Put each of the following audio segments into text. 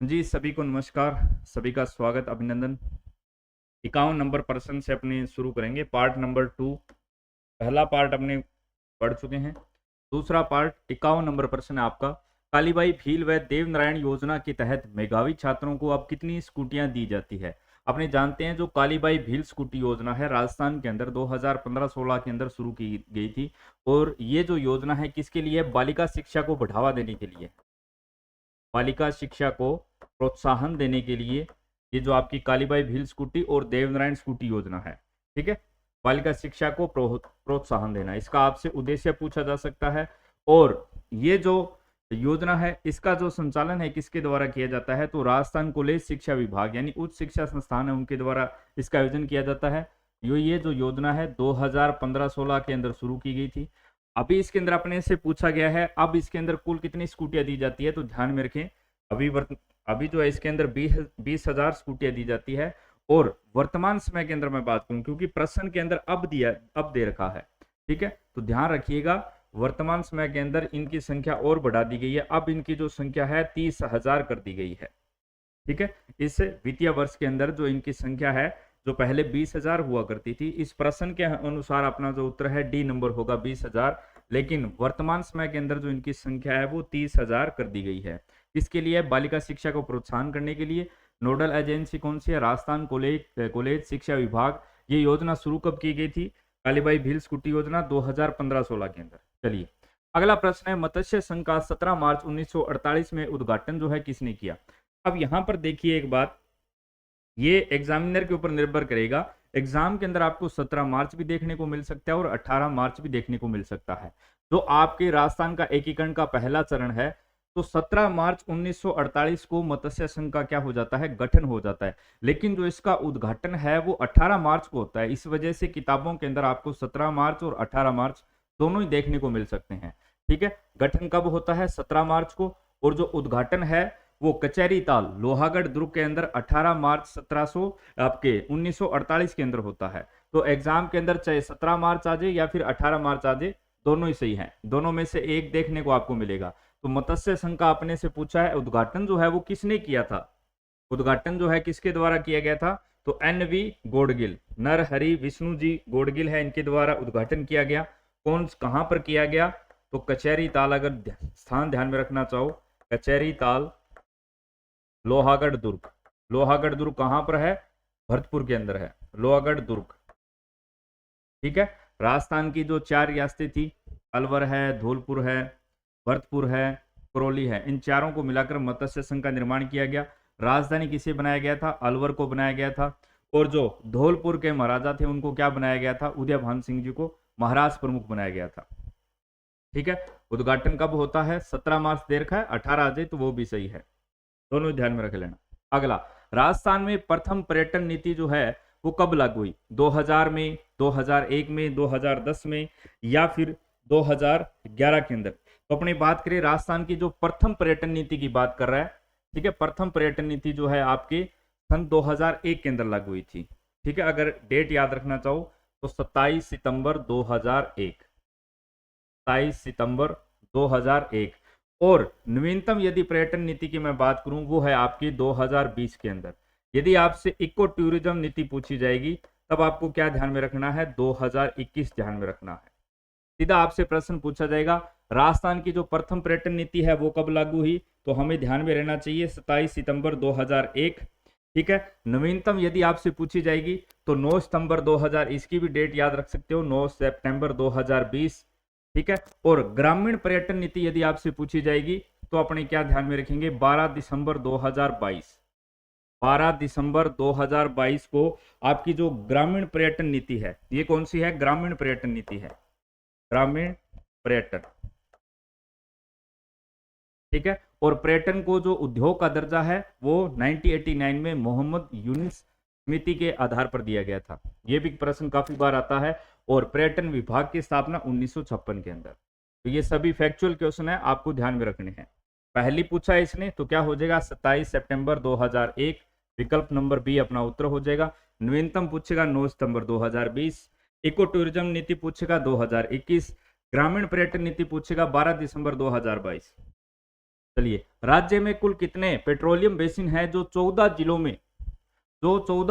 जी, सभी को नमस्कार, सभी का स्वागत, अभिनंदन। 51 नंबर प्रश्न से अपने शुरू करेंगे। पार्ट नंबर 2, पहला पार्ट अपने पढ़ चुके हैं। दूसरा पार्ट 51 नंबर प्रश्न है आपका। कालीबाई भील व देवनारायण योजना के तहत मेधावी छात्रों को अब कितनी स्कूटियां दी जाती है? अपने जानते हैं जो कालीबाई भील स्कूटी योजना है राजस्थान के अंदर 2015-16 के अंदर शुरू की गई थी। और ये जो योजना है किसके लिए? बालिका शिक्षा को बढ़ावा देने के लिए, बालिका शिक्षा को प्रोत्साहन देने के लिए ये जो आपकी कालीबाई भील स्कूटी और देवनारायण स्कूटी योजना है, ठीक है। बालिका शिक्षा को प्रोत्साहन देना, इसका आपसे उद्देश्य पूछा जा सकता है। और ये जो योजना है इसका जो संचालन है किसके द्वारा किया जाता है? तो राजस्थान कॉलेज शिक्षा विभाग यानी उच्च शिक्षा संस्थान है उनके द्वारा इसका आयोजन किया जाता है। ये जो योजना है 2015-16 के अंदर शुरू की गई थी। अभी इसके अंदर अपने से पूछा गया है अब इसके अंदर कुल कितनी स्कूटियां दी जाती है, तो ध्यान में रखें। अभी जो है इसके अंदर 20,000 स्कूटियां दी जाती है। और वर्तमान समय के अंदर मैं बात करूं क्योंकि प्रश्न के अंदर अब दे रखा है, ठीक है, तो ध्यान रखिएगा। वर्तमान समय के अंदर इनकी संख्या और बढ़ा दी गई है, अब इनकी जो संख्या है 30,000 कर दी गई है, ठीक है। इस वित्तीय वर्ष के अंदर जो इनकी संख्या है, जो पहले 20,000 हुआ करती थी, इस प्रश्न के अनुसार अपना जो उत्तर है डी नंबर होगा 20,000। लेकिन वर्तमान समय के अंदर जो इनकी संख्या है वो 30,000 कर दी गई है। इसके लिए बालिका शिक्षा को प्रोत्साहन करने के लिए नोडल एजेंसी कौन सी है? राजस्थान कॉलेज शिक्षा विभाग। ये योजना शुरू कब की गई थी? कालीबाई भील स्कूटी योजना 2015-16 के अंदर। चलिए अगला प्रश्न है, मत्स्य संघ का 17 मार्च 1948 में उद्घाटन जो है किसने किया? अब यहां पर देखिए एक बात, ये एग्जामिनर के ऊपर निर्भर करेगा। एग्जाम के अंदर आपको 17 मार्च भी देखने को मिल सकता है और 18 मार्च भी देखने को मिल सकता है। जो आपके राजस्थान का एकीकरण का पहला चरण है, तो 17 मार्च 1948 को मत्स्य संघ का क्या हो जाता है? गठन हो जाता है। लेकिन जो इसका उद्घाटन है वो 18 मार्च को होता है। इस वजह से किताबों के अंदर आपको 17 मार्च और 18 मार्च दोनों ही देखने को मिल सकते हैं, ठीक है। गठन कब होता है? 17 मार्च को। और जो उद्घाटन है वो कचहरी ताल लोहागढ़ दुर्ग के अंदर 18 मार्च 1700 आपके 1948 के अंदर होता है। तो एग्जाम के अंदर चाहे 17 मार्च आ जाए या फिर 18 मार्च आ जाए, दोनों ही सही है, दोनों में से एक देखने को आपको मिलेगा। तो मत्स्य संघ का अपने से पूछा है उद्घाटन जो है वो किसने किया था? उद्घाटन जो है किसके द्वारा किया गया था? तो NV गोडगिल, नर हरि विष्णु जी गोडगिल है, इनके द्वारा उद्घाटन किया गया। कौन कहां पर किया गया? तो कचहरी ताल, अगर स्थान ध्यान में रखना चाहो, कचहरी ताल लोहागढ़ दुर्ग। लोहागढ़ दुर्ग कहां पर है? भरतपुर के अंदर है लोहागढ़ दुर्ग, ठीक है। राजस्थान की जो 4 रियासतें थी, अलवर है, धौलपुर है, भरतपुर है, करौली है, इन चारों को मिलाकर मत्स्य संघ का निर्माण किया गया। राजधानी किसे बनाया गया था? अलवर को बनाया गया था। और जो धौलपुर के महाराजा थे उनको क्या बनाया गया था? उदयभान सिंह जी को महाराज प्रमुख बनाया गया था, ठीक है। उद्घाटन कब होता है? 17 मार्च दे रखा है, 18 आ जाए तो वो भी सही है, दोनों ध्यान में रख लेना। अगला, राजस्थान में प्रथम पर्यटन नीति जो है वो कब लागू हुई? 2000 में, 2001 में, 2010 में या फिर 2011 के अंदर? तो अपनी बात करें राजस्थान की जो प्रथम पर्यटन नीति की बात कर रहा है, ठीक है। प्रथम पर्यटन नीति जो है आपके सन 2001 के अंदर लागू हुई थी, ठीक है। अगर डेट याद रखना चाहो तो 27 सितंबर 2001, 27 सितंबर 2001। और नवीनतम यदि पर्यटन नीति की मैं बात करूं वो है आपकी 2020 के अंदर। यदि आपसे इको टूरिज्म नीति पूछी जाएगी तब आपको क्या ध्यान में रखना है? 2021 ध्यान में रखना है। सीधा आपसे प्रश्न पूछा जाएगा राजस्थान की जो प्रथम पर्यटन नीति है वो कब लागू हुई, तो हमें ध्यान में रहना चाहिए 27 सितंबर 2001, ठीक है। नवीनतम यदि आपसे पूछी जाएगी तो 9 सितंबर 2000, इसकी भी डेट याद रख सकते हो, 9 सितंबर 2020, ठीक है। और ग्रामीण पर्यटन नीति यदि आपसे पूछी जाएगी तो अपने क्या ध्यान में रखेंगे? 12 दिसंबर 2022, 12 दिसंबर 2022 को आपकी जो ग्रामीण पर्यटन नीति है ये कौन सी है? ग्रामीण पर्यटन नीति है, ग्रामीण पर्यटन, ठीक है। और पर्यटन को जो उद्योग का दर्जा है वो 1989 में मोहम्मद यूनिस समिति के आधार पर दिया गया था। ये भी प्रश्न काफी बार आता है। और पर्यटन विभाग की स्थापना 1956 के अंदर। तो ये सभी फैक्चुअल क्वेश्चन है, आपको ध्यान में रखने हैं। पहली पूछा है इसने तो क्या हो जाएगा? 27 सितंबर 2001, विकल्प नंबर बी अपना उत्तर हो जाएगा। नवीनतम पूछेगा 9 सितंबर 2020, इको टूरिज्म नीति पूछेगा 2021, ग्रामीण पर्यटन नीति पूछेगा 12 दिसंबर 2022। चलिए राज्य में कुल कितने पेट्रोलियम बेसिन है जो 14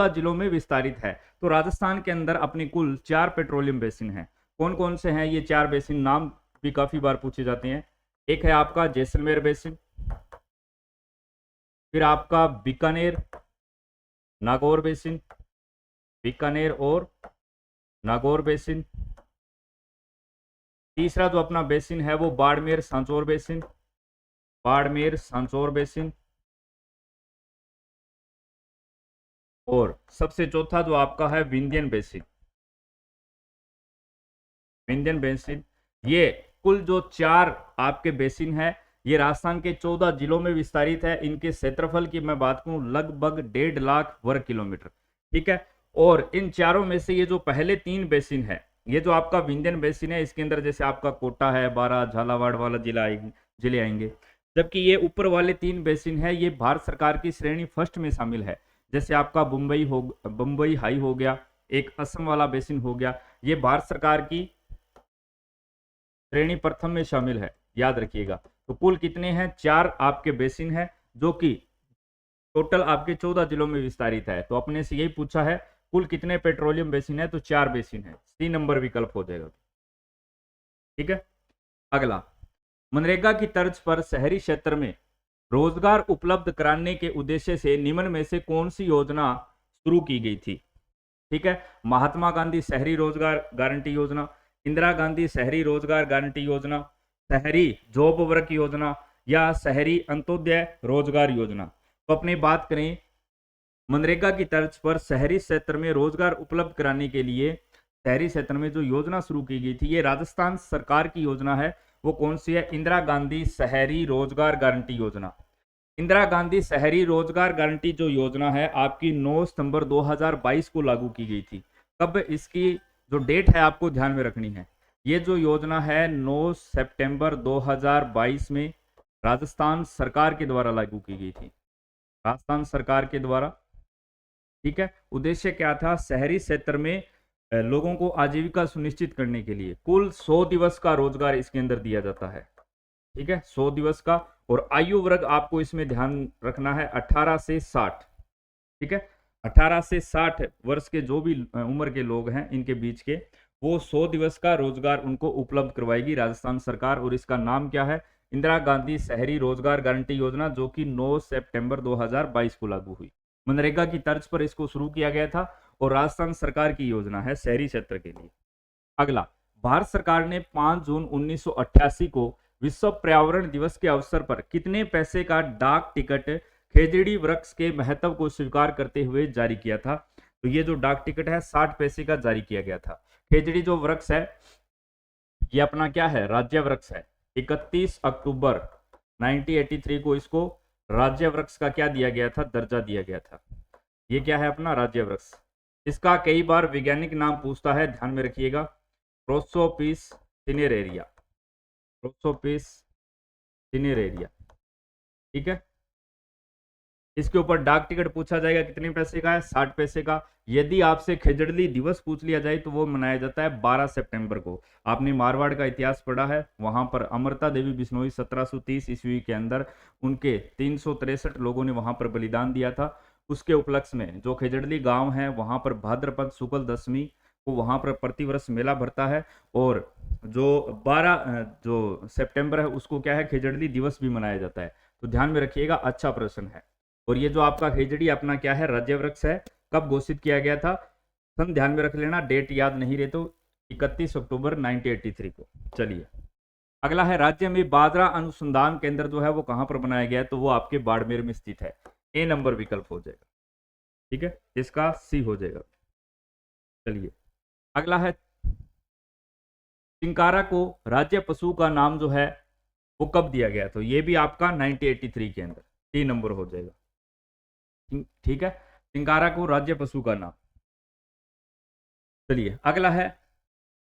जिलों में विस्तारित है? तो राजस्थान के अंदर अपनी कुल 4 पेट्रोलियम बेसिन हैं। कौन कौन से हैं ये 4 बेसिन? नाम भी काफी बार पूछे जाते हैं। एक है आपका जैसलमेर बेसिन, फिर आपका बीकानेर नागौर बेसिन, बीकानेर और नागौर बेसिन। तीसरा जो अपना बेसिन है वो बाड़मेर सांचौर बेसिन, बाड़मेर सांचौर बेसिन। और सबसे चौथा जो आपका है विंध्यन बेसिन, विंध्यन बेसिन। ये कुल जो 4 आपके बेसिन है ये राजस्थान के 14 जिलों में विस्तारित है। इनके क्षेत्रफल की मैं बात करूं लगभग 1.5 लाख वर्ग किलोमीटर, ठीक है। और इन चारों में से ये जो पहले 3 बेसिन है, ये जो आपका विंध्यन बेसिन है इसके अंदर जैसे आपका कोटा है, बारां, झालावाड़ वाला जिले आएंगे। जबकि ये ऊपर वाले 3 बेसिन है ये भारत सरकार की श्रेणी फर्स्ट में शामिल है। जैसे आपका बम्बई हाई हो गया, एक असम वाला बेसिन हो गया, ये भारत सरकार की श्रेणी प्रथम में शामिल है, याद रखिएगा। तो कुल कितने हैं? 4 आपके बेसिन है जो कि टोटल आपके 14 जिलों में विस्तारित है। तो अपने से यही पूछा है कुल कितने पेट्रोलियम बेसिन है, तो 4 बेसिन है। C नंबर विकल्प हो जाएगा, ठीक है। अगला, मनरेगा की तर्ज पर शहरी क्षेत्र में रोजगार उपलब्ध कराने के उद्देश्य से निम्न में से कौन सी योजना शुरू की गई थी? ठीक है, महात्मा गांधी शहरी रोजगार गारंटी योजना, इंदिरा गांधी शहरी रोजगार गारंटी योजना, शहरी जॉब वर्क योजना या शहरी अंत्योदय रोजगार योजना। तो अपनी बात करें मनरेगा की तर्ज पर शहरी क्षेत्र में रोजगार उपलब्ध कराने के लिए शहरी क्षेत्र में जो योजना शुरू की गई थी ये राजस्थान सरकार की योजना है। वो कौन सी है? इंदिरा गांधी शहरी रोजगार गारंटी योजना। इंदिरा गांधी शहरी रोजगार गारंटी जो योजना है आपकी 9 सितंबर 2022 को लागू की गई थी। कब? इसकी जो डेट है आपको ध्यान में रखनी है। ये जो योजना है 9 सितंबर 2022 में राजस्थान सरकार के द्वारा लागू की गई थी, राजस्थान सरकार के द्वारा, ठीक है। उद्देश्य क्या था? शहरी क्षेत्र में लोगों को आजीविका सुनिश्चित करने के लिए कुल 100 दिवस का रोजगार इसके अंदर दिया जाता है, ठीक है, 100 दिवस का। और आयु वर्ग आपको इसमें ध्यान रखना है 18 से 60, ठीक है। 18 से 60 वर्ष के जो भी उम्र के लोग हैं इनके बीच के, वो 100 दिवस का रोजगार उनको उपलब्ध करवाएगी राजस्थान सरकार। और इसका नाम क्या है? इंदिरा गांधी शहरी रोजगार गारंटी योजना, जो कि 9 सितंबर 2022 को लागू हुई। मनरेगा की तर्ज पर इसको शुरू किया गया था और राजस्थान सरकार की योजना है शहरी क्षेत्र के लिए। अगला, भारत सरकार ने 5 जून 1988 को विश्व पर्यावरण दिवस के अवसर पर कितने पैसे का डाक टिकट खेजड़ी वृक्ष के महत्व को स्वीकार करते हुए जारी किया था? तो ये जो डाक टिकट है 60 पैसे का जारी किया गया था। खेजड़ी जो वृक्ष है ये अपना क्या है? राज्य वृक्ष है। 31 अक्टूबर 1983 को इसको राज्य वृक्ष का क्या दिया गया था? दर्जा दिया गया था। ये क्या है? अपना राज्य वृक्ष। इसका कई बार वैज्ञानिक नाम पूछता है, ध्यान में रखिएगा, प्रोसोपिस सिनेरेरिया, प्रोसोपिस सिनेरेरिया, ठीक है। इसके ऊपर डाक टिकट पूछा जाएगा, कितने पैसे का है? 60 पैसे का। यदि आपसे खेजड़ली दिवस पूछ लिया जाए तो वो मनाया जाता है 12 सितंबर को। आपने मारवाड़ का इतिहास पढ़ा है, वहां पर अमृता देवी बिश्नोई 1730 ईस्वी के अंदर उनके 363 लोगों ने वहां पर बलिदान दिया था। उसके उपलक्ष्य में जो खेजड़ली गांव है वहां पर भाद्रपद शुक्ल दशमी को वहां पर प्रतिवर्ष मेला भरता है। और जो 12 जो सितंबर है उसको क्या है? खेजड़ली दिवस भी मनाया जाता है। तो ध्यान में रखिएगा, अच्छा प्रश्न है। और ये जो आपका खेजड़ी अपना क्या है? राज्य वृक्ष है। कब घोषित किया गया था? सन ध्यान में रख लेना, डेट याद नहीं रहे तो 31 अक्टूबर 1983 को। चलिए अगला है, राज्य में बाजरा अनुसंधान केंद्र जो है वो कहां पर बनाया गया है? तो वो आपके बाड़मेर में स्थित है। A नंबर विकल्प हो जाएगा, ठीक है, इसका C हो जाएगा। चलिए अगला है, चिंकारा को राज्य पशु का नाम जो है वो कब दिया गया? तो ये भी आपका 1983 के अंदर, C नंबर हो जाएगा, ठीक है, चिंकारा को राज्य पशु का नाम। चलिए अगला है,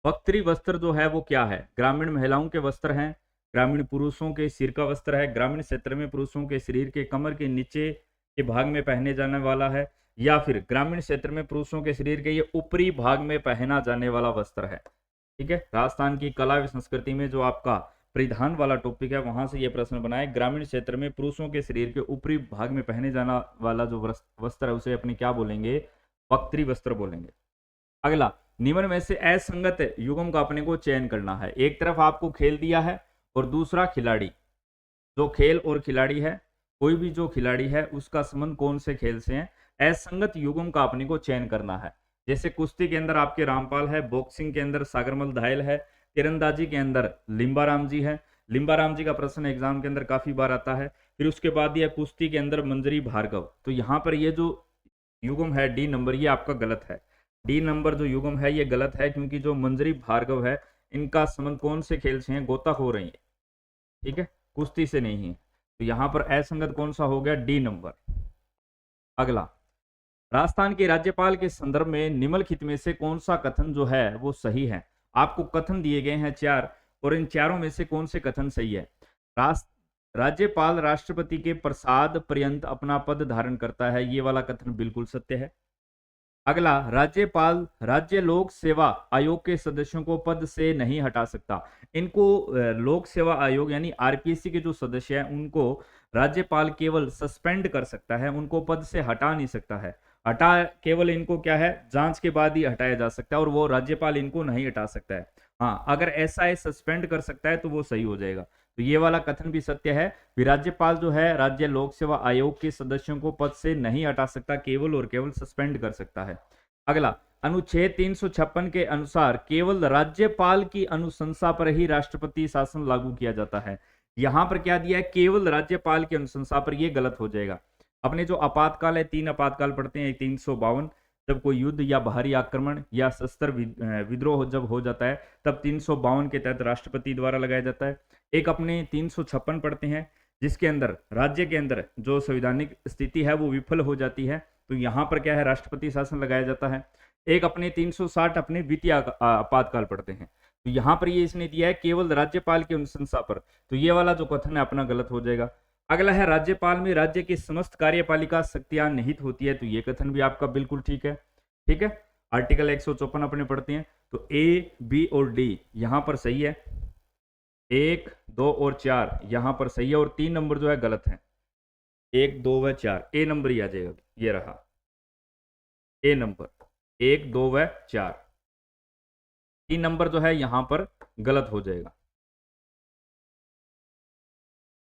बख्तरी वस्त्र जो है वो क्या है? ग्रामीण महिलाओं के वस्त्र हैं, ग्रामीण पुरुषों के सिर का वस्त्र है, ग्रामीण क्षेत्र में पुरुषों के शरीर के कमर के नीचे के भाग में पहने जाने वाला है, या फिर ग्रामीण क्षेत्र में पुरुषों के शरीर के ये ऊपरी भाग में पहना जाने वाला वस्त्र है, ठीक है। राजस्थान की कला व संस्कृति में जो आपका परिधान वाला टॉपिक है, वहां से ये प्रश्न बना है। ग्रामीण क्षेत्र में पुरुषों के शरीर के ऊपरी भाग में पहने जाना वाला जो वस्त्र है उसे अपने क्या बोलेंगे? वक्त्री वस्त्र बोलेंगे। अगला, निम्न में से असंगत युग्म का अपने को चयन करना है। एक तरफ आपको खेल दिया है और दूसरा खिलाड़ी। जो खेल और खिलाड़ी है, कोई भी जो खिलाड़ी है उसका संबंध कौन से खेल से है? असंगत युग्म का अपने को चयन करना है। जैसे कुश्ती के अंदर आपके रामपाल है, बॉक्सिंग के अंदर सागरमल धायल है, तीरंदाजी के अंदर लिम्बाराम जी है। लिम्बाराम जी का प्रश्न एग्जाम के अंदर काफी बार आता है। फिर उसके बाद यह कुश्ती के अंदर मंजरी भार्गव। तो यहाँ पर ये जो युग्म है डी नंबर, ये आपका गलत है। डी नंबर जो युग्म है ये गलत है, क्योंकि जो मंजरी भार्गव है इनका संबंध कौन से खेल से है? गोताखोर है, ठीक है, कुश्ती से नहीं है। तो यहां पर असंगत कौन सा हो गया? D number. अगला, राजस्थान के राज्यपाल के संदर्भ में निम्नलिखित में से कौन सा कथन जो है वो सही है? आपको कथन दिए गए हैं 4 और इन चारों में से कौन से कथन सही है? राज्यपाल राष्ट्रपति के प्रसाद पर्यंत अपना पद धारण करता है, ये वाला कथन बिल्कुल सत्य है। अगला, राज्यपाल राज्य लोक सेवा आयोग के सदस्यों को पद से नहीं हटा सकता। इनको लोक सेवा आयोग यानी आरपीएससी के जो सदस्य हैं उनको राज्यपाल केवल सस्पेंड कर सकता है, उनको पद से हटा नहीं सकता है। हटा केवल इनको क्या है? जांच के बाद ही हटाया जा सकता है, और वो राज्यपाल इनको नहीं हटा सकता है। हाँ, अगर ऐसा है सस्पेंड कर सकता है तो वो सही हो जाएगा। तो ये वाला कथन भी सत्य है कि राज्यपाल जो है राज्य लोक सेवा आयोग के सदस्यों को पद से नहीं हटा सकता, केवल और केवल सस्पेंड कर सकता है। अगला, अनुच्छेद 356 के अनुसार केवल राज्यपाल की अनुशंसा पर ही राष्ट्रपति शासन लागू किया जाता है। यहां पर क्या दिया है? केवल राज्यपाल की अनुशंसा पर, ये गलत हो जाएगा। अपने जो आपातकाल है, 3 आपातकाल पढ़ते हैं। 352 जब कोई युद्ध या बाहरी आक्रमण या सशस्त्र विद्रोह जब हो जाता है तब 352 के तहत राष्ट्रपति द्वारा लगाया जाता है। एक अपने 356 पढ़ते हैं जिसके अंदर राज्य के अंदर जो संवैधानिक स्थिति है वो विफल हो जाती है, तो यहाँ पर क्या है? राष्ट्रपति शासन लगाया जाता है। एक अपने 360 अपने द्वितीय आपातकाल पढ़ते हैं, तो यहाँ पर ये इसने दिया है केवल राज्यपाल की अनुशंसा पर, तो ये वाला जो कथन है अपना गलत हो जाएगा। अगला है, राज्यपाल में राज्य की समस्त कार्यपालिका शक्तियां निहित होती है, तो ये कथन भी आपका बिल्कुल ठीक है। ठीक है, आर्टिकल 154 अपने पढ़ते हैं, तो ए, बी और डी यहां पर सही है। 1, 2 और 4 यहां पर सही है, और 3 नंबर जो है गलत है। 1, 2 व 4 ए नंबर ही आ जाएगा, ये रहा ए नंबर। 1, 2 व 4 3 नंबर जो है यहां पर गलत हो जाएगा।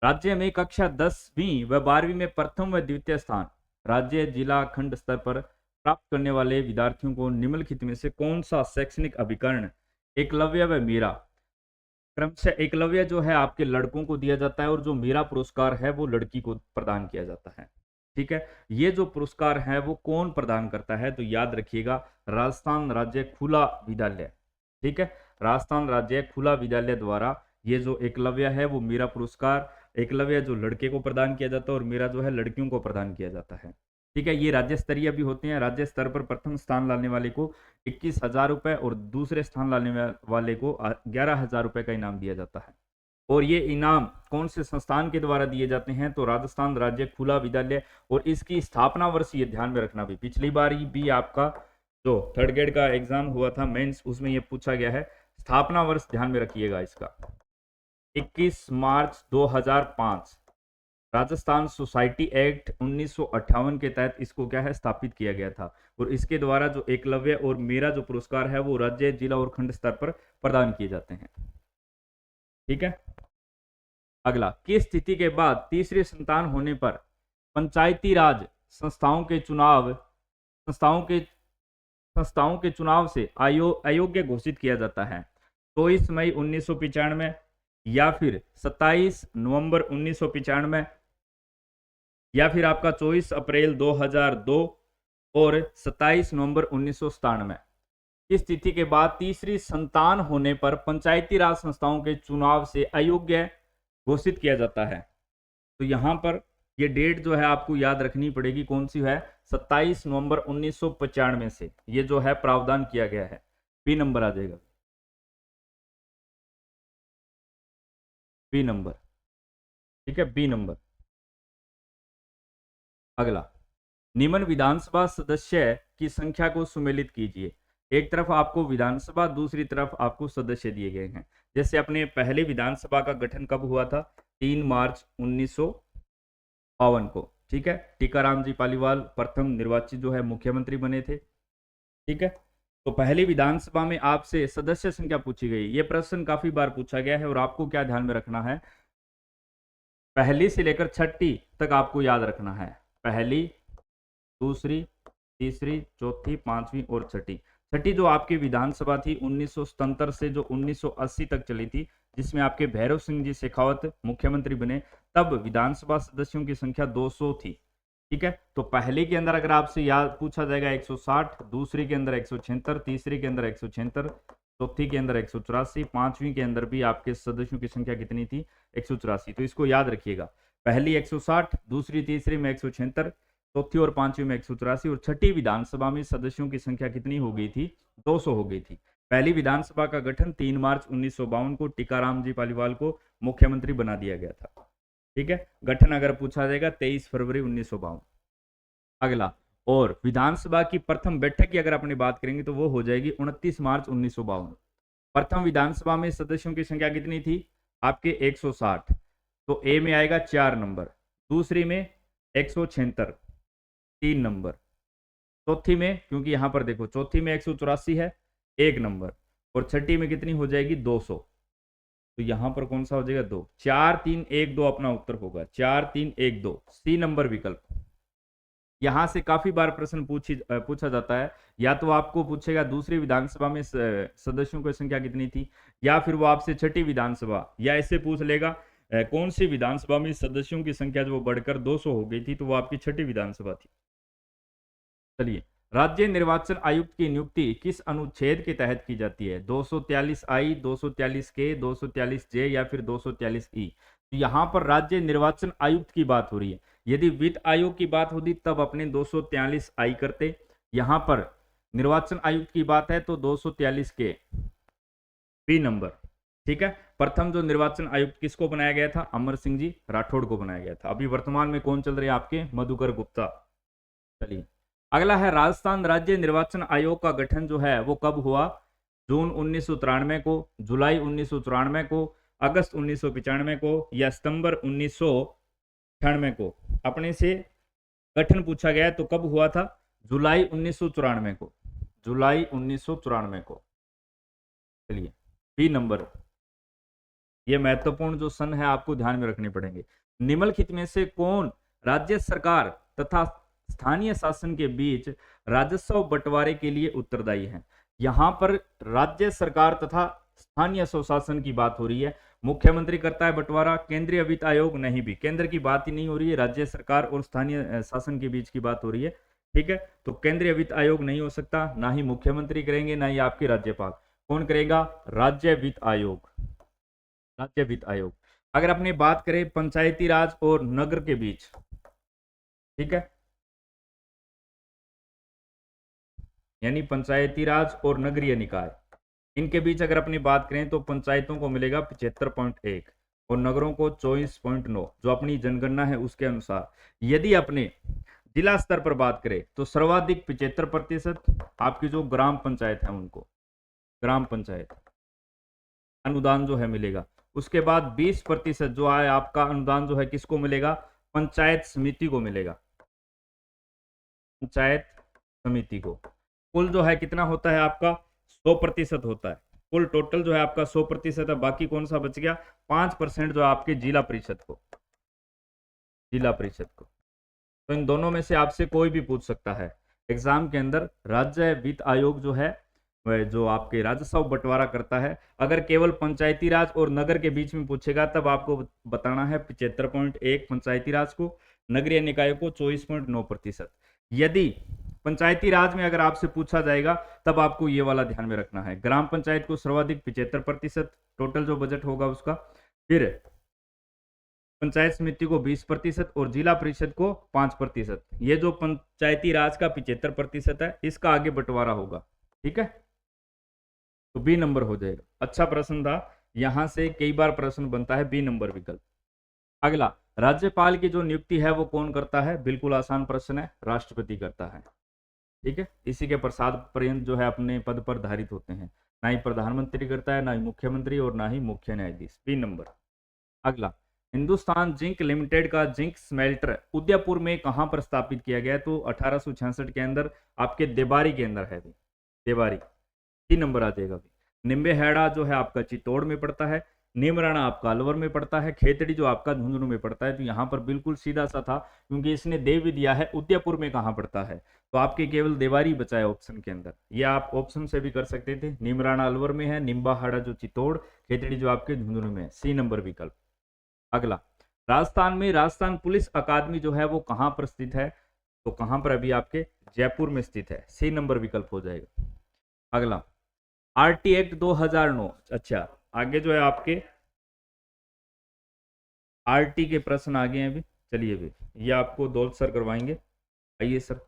राज्य में कक्षा 10वीं व 12वीं में प्रथम व द्वितीय स्थान राज्य, जिला, खंड स्तर पर प्राप्त करने वाले विद्यार्थियों को निम्नलिखित में से कौन सा शैक्षणिक अभिकरण एकलव्य व मीरा, क्रमशः एकलव्य जो है आपके लड़कों को दिया जाता है और जो मीरा पुरस्कार है वो लड़की को प्रदान किया जाता है। ठीक है, ये जो पुरस्कार है वो कौन प्रदान करता है? तो याद रखिएगा, राजस्थान राज्य खुला विद्यालय। ठीक है, राजस्थान राज्य खुला विद्यालय द्वारा ये जो एकलव्य है वो मीरा पुरस्कार, एकलव्य जो लड़के को प्रदान किया जाता है और मीरा जो है लड़कियों को प्रदान किया जाता है। ठीक है, ये राज्य स्तरीय भी होते हैं। राज्य स्तर पर प्रथम स्थान लाने वाले को 21,000 रुपए और दूसरे स्थान लाने वाले को 11,000 रुपए का इनाम दिया जाता है। और ये इनाम कौन से संस्थान के द्वारा दिए जाते हैं? तो राजस्थान राज्य खुला विद्यालय, और इसकी स्थापना वर्ष ये ध्यान में रखना। भी पिछली बार भी आपका जो 3rd ग्रेड का एग्जाम हुआ था मेंस, उसमें ये पूछा गया है। स्थापना वर्ष ध्यान में रखिएगा इसका, 21 मार्च 2005 राजस्थान सोसाइटी एक्ट 1958 के तहत इसको क्या है? स्थापित किया गया था। और इसके द्वारा जो एकलव्य और मीरा जो पुरस्कार है वो राज्य, जिला और खंड स्तर पर प्रदान किए जाते हैं। ठीक है, अगला, किस स्थिति के बाद तीसरी संतान होने पर पंचायती राज संस्थाओं के चुनाव से अयोग्य घोषित किया जाता है? 24 मई 1995 या फिर 27 नवंबर 1995 या फिर आपका 24 अप्रैल 2002 और 27 नवंबर 1997। इस तिथि के बाद तीसरी संतान होने पर पंचायती राज संस्थाओं के चुनाव से अयोग्य घोषित किया जाता है। तो यहां पर ये डेट जो है आपको याद रखनी पड़ेगी, कौन सी है? 27 नवंबर 1995 से ये जो है प्रावधान किया गया है। बी नंबर आ जाएगा, बी नंबर। ठीक है, बी नंबर। अगला, निम्न विधानसभा सदस्य की संख्या को सुमेलित कीजिए। एक तरफ आपको विधानसभा, दूसरी तरफ आपको सदस्य दिए गए हैं। जैसे अपने पहले विधानसभा का गठन कब हुआ था? 3 मार्च 1952 को, ठीक है। टीकाराम जी पालीवाल प्रथम निर्वाचित जो है मुख्यमंत्री बने थे, ठीक है। तो पहली विधानसभा में आपसे सदस्य संख्या पूछी गई। ये प्रश्न काफी बार पूछा गया है और आपको क्या ध्यान में रखना है, पहली से लेकर छठी तक आपको याद रखना है। पहली, दूसरी, तीसरी, चौथी, पांचवी और छठी। छठी जो आपकी विधानसभा थी 1977 से जो 1980 तक चली थी, जिसमें आपके भैरव सिंह जी शेखावत मुख्यमंत्री बने, तब विधानसभा सदस्यों की संख्या 200 थी, ठीक है। तो पहले के अंदर अगर आपसे याद पूछा जाएगा 160, दूसरी के अंदर 176, तीसरी के अंदर 176, चौथी के अंदर 184, पांचवी के अंदर भी आपके सदस्यों की संख्या कितनी थी? 184। तो इसको याद रखिएगा, पहली 160, दूसरी तीसरी में 176, चौथी और पांचवी में 184 और छठी विधानसभा में सदस्यों की संख्या कितनी हो गई थी? 200 हो गई थी। पहली विधानसभा का गठन 3 मार्च 1952 को टीकाराम जी पालीवाल को मुख्यमंत्री बना दिया गया था, ठीक है। गठन अगर पूछा जाएगा 23 फरवरी 1952। अगला, और विधानसभा की प्रथम बैठक की अगर अपनी बात करेंगे तो वो हो जाएगी 29 मार्च 1952। प्रथम विधानसभा में सदस्यों की संख्या कितनी थी? आपके 160। तो ए में आएगा 4 नंबर, दूसरी में 176 3 नंबर, चौथी में, क्योंकि यहां पर देखो चौथी में 184 है 1 नंबर, और छठी में कितनी हो जाएगी? 200। तो यहां पर कौन सा हो जाएगा? 2। 4 3 1 2 अपना उत्तर होगा, 4 3 1 2, सी नंबर विकल्प। यहां से काफी बार प्रश्न पूछा जाता है, या तो आपको पूछेगा दूसरी विधानसभा में सदस्यों की संख्या कितनी थी, या फिर वो आपसे छठी विधानसभा, या ऐसे पूछ लेगा कौन सी विधानसभा में सदस्यों की संख्या जो बढ़कर 200 हो गई थी, तो वो आपकी छठी विधानसभा थी। चलिए, राज्य निर्वाचन आयुक्त की नियुक्ति किस अनुच्छेद के तहत की जाती है? 243 आई, 243 के, 243 जे या फिर 243 ई? तो यहां पर राज्य निर्वाचन आयुक्त की बात हो रही है। यदि वित्त आयोग की बात होती तब अपने 243 आई करते, यहां पर निर्वाचन आयुक्त की बात है तो 243 के, बी नंबर, ठीक है। प्रथम जो निर्वाचन आयुक्त किसको बनाया गया था? अमर सिंह जी राठौड़ को बनाया गया था। अभी वर्तमान में कौन चल रहे हैं आपके? मधुकर गुप्ता। चलिए, अगला है राजस्थान राज्य निर्वाचन आयोग का गठन जो है वो कब हुआ? जून 1993 को, जुलाई 1994 को, अगस्त 1995 को, या सितंबर 1998 को? अपने से गठन पूछा गया तो कब हुआ था? जुलाई 1994 को, जुलाई 1994 को। चलिए, बी नंबर, ये महत्वपूर्ण जो सन है आपको ध्यान में रखने पड़ेंगे। निम्नलिखित में से कौन राज्य सरकार तथा स्थानीय शासन के बीच राजस्व बंटवारे के लिए उत्तरदायी है? यहां पर राज्य सरकार तथा स्थानीय स्वशासन की बात हो रही है। मुख्यमंत्री करता है बंटवारा, केंद्रीय वित्त आयोग नहीं, भी केंद्र की बात ही नहीं हो रही है, राज्य सरकार और स्थानीय शासन के बीच की बात हो रही है, ठीक है। तो केंद्रीय वित्त आयोग नहीं हो सकता, ना ही मुख्यमंत्री करेंगे, ना ही आपके राज्यपाल। कौन करेगा? राज्य वित्त आयोग, राज्य वित्त आयोग। अगर अपनी बात करें पंचायती राज और नगर के बीच, ठीक है, यानी पंचायती राज और नगरीय निकाय, इनके बीच अगर अपनी बात करें तो पंचायतों को मिलेगा 75.1 और नगरों को 24.9, जो अपनी जनगणना है उसके अनुसार। यदि अपने जिला स्तर पर बात करें तो सर्वाधिक 75% आपकी जो ग्राम पंचायत है उनको, ग्राम पंचायत अनुदान जो है मिलेगा। उसके बाद 20% जो है आपका अनुदान जो है किसको मिलेगा? पंचायत समिति को मिलेगा, पंचायत समिति को। कुल जो है कितना होता है आपका? 100% होता है। कुल टोटल जो है आपका 100% है। बाकी कौन सा बच गया? 5% जो है आपके जिला परिषद को, जिला परिषद को। तो इन दोनों में से आपसे कोई भी पूछ सकता है एग्जाम के अंदर। राज्य वित्त आयोग जो है वह जो आपके राजस्व बंटवारा करता है, अगर केवल पंचायती राज और नगर के बीच में पूछेगा तब आपको बताना है 75.1 पंचायती राज को, नगरीय निकाय को 24.9%। यदि पंचायती राज में अगर आपसे पूछा जाएगा तब आपको ये वाला ध्यान में रखना है, ग्राम पंचायत को सर्वाधिक 75% टोटल जो बजट होगा उसका, फिर पंचायत समिति को 20% और जिला परिषद को 5%। ये जो पंचायती राज का 75% है इसका आगे बंटवारा होगा, ठीक है। तो बी नंबर हो जाएगा। अच्छा प्रश्न था, यहां से कई बार प्रश्न बनता है, बी नंबर विकल्प। अगला, राज्यपाल की जो नियुक्ति है वो कौन करता है? बिल्कुल आसान प्रश्न है, राष्ट्रपति करता है। ठीक है, इसी के प्रसाद पर्यंत जो है अपने पद पर धारित होते हैं। ना ही प्रधानमंत्री करता है, ना ही मुख्यमंत्री और ना ही मुख्य न्यायाधीश। B number. अगला, हिंदुस्तान जिंक लिमिटेड का जिंक स्मेल्टर उदयपुर में कहाँ पर स्थापित किया गया? तो 1866 के अंदर, आपके देबारी के अंदर है। देबारी 3 नंबर आ जाएगा। निम्बेहेड़ा जो है आपका चित्तौड़ में पड़ता है। नीमराणा आपका अलवर में पड़ता है। खेतड़ी जो आपका झुंझुनू में पड़ता है। तो यहाँ पर बिल्कुल सीधा सा था, क्योंकि इसने दे भी दिया है उदयपुर में कहाँ पड़ता है। तो आपके केवल देवारी बचा है ऑप्शन के अंदर। ये आप ऑप्शन से भी कर सकते थे। नीमराणा अलवर में है, निम्बाहाड़ा जो चित्तौड़, खेतड़ी जो आपके झुंझुनू में है। सी नंबर विकल्प। अगला, राजस्थान में राजस्थान पुलिस अकादमी जो है वो कहाँ पर स्थित है? तो कहाँ पर? अभी आपके जयपुर में स्थित है। सी नंबर विकल्प हो जाएगा। अगला, आरटी एक्ट 2009। अच्छा, आगे जो है आपके आरटी के प्रश्न आ गए हैं अभी। चलिए अभी ये आपको दौलत सर करवाएंगे। आइए सर।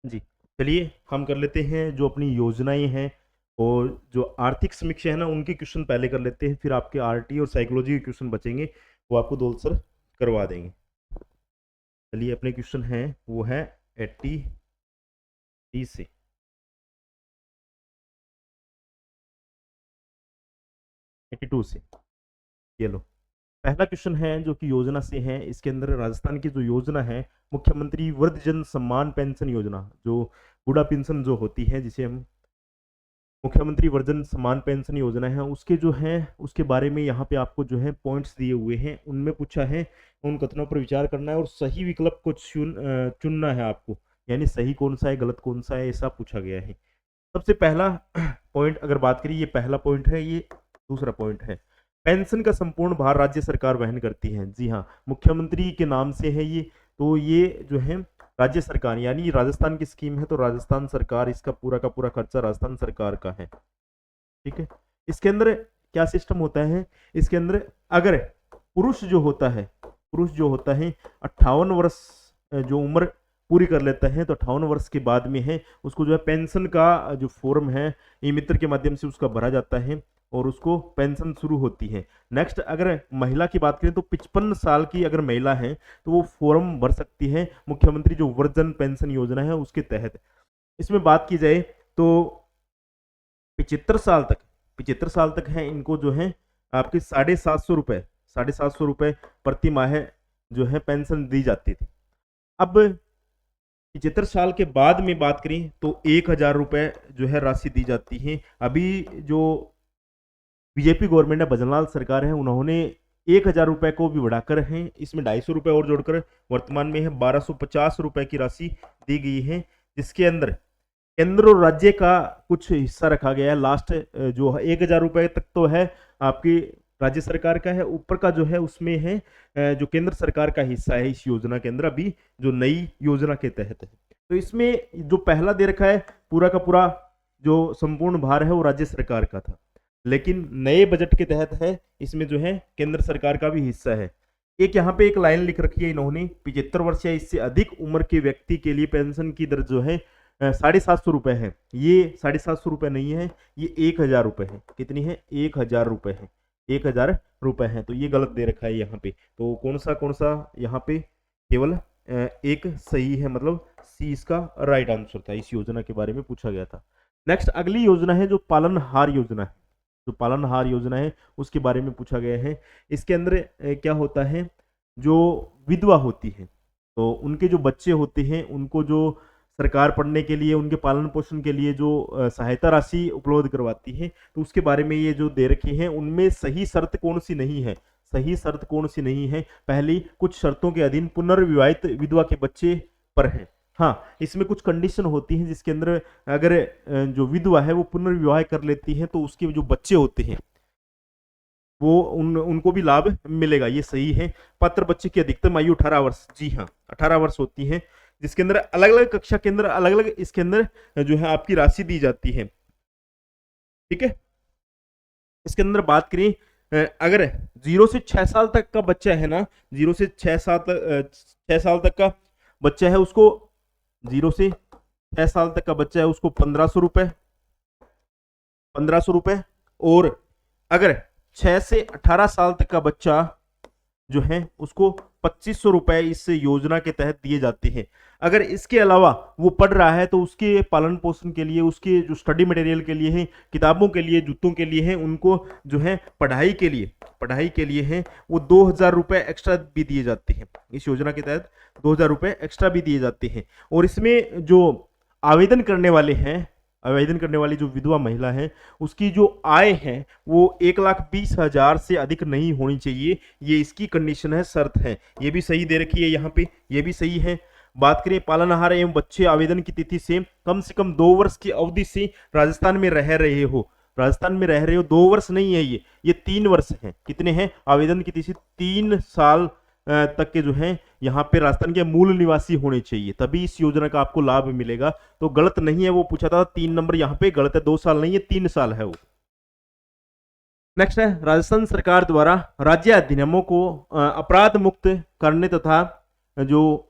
जी, चलिए हम कर लेते हैं जो अपनी योजनाएं हैं और जो आर्थिक समीक्षा है ना, उनके क्वेश्चन पहले कर लेते हैं, फिर आपके आरटी और साइकोलॉजी के क्वेश्चन बचेंगे, वो आपको दौलत सर करवा देंगे। चलिए, अपने क्वेश्चन हैं वो है 80 से। एट्टी टू से ये लो। पहला क्वेश्चन है जो कि योजना से है। इसके अंदर राजस्थान की जो योजना है, मुख्यमंत्री वृद्धजन सम्मान पेंशन योजना, जो बूढ़ा पेंशन जो होती है, जिसे हम मुख्यमंत्री वर्जन सम्मान पेंशन योजना है, उसके जो है उसके बारे में यहाँ पे आपको जो है पॉइंट्स दिए हुए हैं। उनमें पूछा है उन कथनों पर विचार करना है और सही विकल्प को चुनना है आपको, यानी सही कौन सा है गलत कौन सा है, ऐसा पूछा गया है। सबसे पहला पॉइंट अगर बात करिए, ये पहला पॉइंट है। ये दूसरा पॉइंट है, पेंशन का संपूर्ण भार राज्य सरकार वहन करती है। जी हाँ, मुख्यमंत्री के नाम से है ये, तो ये जो है राज्य सरकार, यानी राजस्थान की स्कीम है, तो राजस्थान सरकार, इसका पूरा का पूरा खर्चा राजस्थान सरकार का है। ठीक है। इसके अंदर क्या सिस्टम होता है? इसके अंदर अगर पुरुष जो होता है 58 वर्ष जो उम्र पूरी कर लेता है, तो 58 वर्ष के बाद में है उसको जो है पेंशन का जो फॉर्म है ई मित्र के माध्यम से उसका भरा जाता है और उसको पेंशन शुरू होती है। नेक्स्ट, अगर महिला की बात करें तो 55 साल की अगर महिला है तो वो फॉर्म भर सकती है मुख्यमंत्री जो वृद्धजन पेंशन योजना है उसके तहत। इसमें बात की जाए तो 75 साल तक है, इनको जो है आपके 750 रुपए 750 रुपए प्रति माह जो है पेंशन दी जाती थी। अब 75 साल के बाद में बात करें तो 1000 रुपए जो है राशि दी जाती है। अभी जो बीजेपी गवर्नमेंट है, भजनलाल सरकार है, उन्होंने 1000 रुपए को भी बढ़ाकर है, इसमें 250 रुपए और जोड़कर वर्तमान में है 1250 रुपए की राशि दी गई है, जिसके अंदर केंद्र और राज्य का कुछ हिस्सा रखा गया है। लास्ट जो 1000 रुपए तक तो है आपकी राज्य सरकार का है, ऊपर का जो है उसमें है जो केंद्र सरकार का हिस्सा है इस योजना के अंदर, अभी जो नई योजना के तहत है। तो इसमें जो पहला दे रखा है पूरा का पूरा जो संपूर्ण भार है वो राज्य सरकार का था, लेकिन नए बजट के तहत है, इसमें जो है केंद्र सरकार का भी हिस्सा है। एक यहाँ पे एक लाइन लिख रखी है इन्होंने, 75 वर्ष या इससे अधिक उम्र के व्यक्ति के लिए पेंशन की दर जो है 750 रुपए है। ये 750 रुपए नहीं है, ये 1000 रुपए है। कितनी है? 1000 रुपए है। 1000 रुपए है, तो ये गलत दे रखा है यहाँ पे। तो कौन सा यहाँ पे केवल एक सही है, मतलब सी इसका राइट आंसर था। इस योजना के बारे में पूछा गया था। नेक्स्ट, अगली योजना है जो पालनहार योजना है। जो पालनहार योजना है उसके बारे में पूछा गया है। इसके अंदर क्या होता है, जो विधवा होती है तो उनके जो बच्चे होते हैं उनको जो सरकार पढ़ने के लिए उनके पालन पोषण के लिए जो सहायता राशि उपलब्ध करवाती है, तो उसके बारे में ये जो दे रखी है, उनमें सही शर्त कौन सी नहीं है? सही शर्त कौन सी नहीं है? पहली, कुछ शर्तों के अधीन पुनर्विवाहित विधवा के बच्चे पर है। हाँ, इसमें कुछ कंडीशन होती हैं जिसके अंदर अगर जो विधवा है वो पुनर्विवाह कर लेती है तो उसके जो बच्चे होते हैं वो उनको भी लाभ मिलेगा, ये सही है। पात्र बच्चे की अधिकतम आयु 18 वर्ष, जी हाँ 18 वर्ष होती है, जिसके अंदर अलग अलग कक्षा के अंदर अलग अलग इसके अंदर जो है आपकी राशि दी जाती है। ठीक है। इसके अंदर बात करें, अगर 0 से 6 साल तक का बच्चा है ना, 0 से 6 साल तक का बच्चा है उसको, 0 से 6 साल तक का बच्चा है उसको 1500 रुपए। और अगर 6 से 18 साल तक का बच्चा जो है उसको 2500 रुपए इस योजना के तहत दिए जाते हैं। अगर इसके अलावा वो पढ़ रहा है तो उसके पालन पोषण के लिए, उसके जो स्टडी मटेरियल के लिए है, किताबों के लिए, जूतों के लिए है, उनको जो है पढ़ाई के लिए है, वो 2000 रुपए एक्स्ट्रा भी दिए जाते हैं। इस योजना के तहत 2000 रुपए एक्स्ट्रा भी दिए जाते हैं। और इसमें जो आवेदन करने वाली जो विधवा महिला है, उसकी जो आय है वो 1,20,000 से अधिक नहीं होनी चाहिए। ये इसकी कंडीशन है, शर्त है। ये भी सही दे रखी है यहाँ पे, ये भी सही है। बात करें पालनहार एवं बच्चे आवेदन की तिथि से कम 2 वर्ष की अवधि से राजस्थान में रह रहे हो। 2 वर्ष नहीं है, ये 3 वर्ष है। कितने हैं? आवेदन की तिथि 3 साल तक के जो है यहाँ पे राजस्थान के मूल निवासी होने चाहिए, तभी इस योजना का आपको लाभ मिलेगा। तो गलत नहीं है, वो पूछा था 3 नंबर यहाँ पे गलत है, 2 साल नहीं है, 3 साल है वो। नेक्स्ट है, राजस्थान सरकार द्वारा राज्य अधिनियमों को अपराध मुक्त करने तथा जो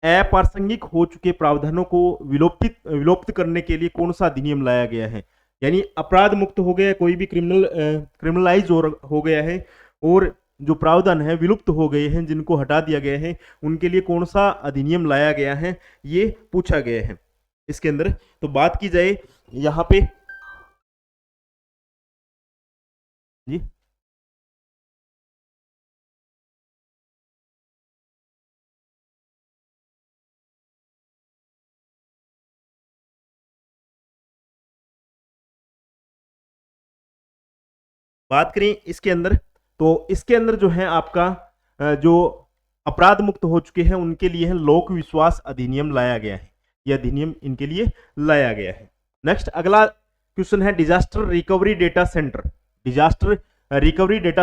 अप्रासंगिक हो चुके प्रावधानों को विलोपित करने के लिए कौन सा अधिनियम लाया गया है? यानी अपराध मुक्त हो गया, कोई भी क्रिमिनलाइज हो गया है, और जो प्रावधान है विलुप्त हो गए हैं, जिनको हटा दिया गया है, उनके लिए कौन सा अधिनियम लाया गया है, ये पूछा गया है इसके अंदर। तो बात की जाए यहाँ पे जी, बात करें इसके अंदर, तो इसके अंदर जो है आपका जो अपराध मुक्त हो चुके हैं उनके लिए है लोक विश्वास अधिनियम लाया गया है। यह अधिनियम इनके लिए लाया गया है। नेक्स्ट अगला क्वेश्चन है, डिजास्टर रिकवरी डेटा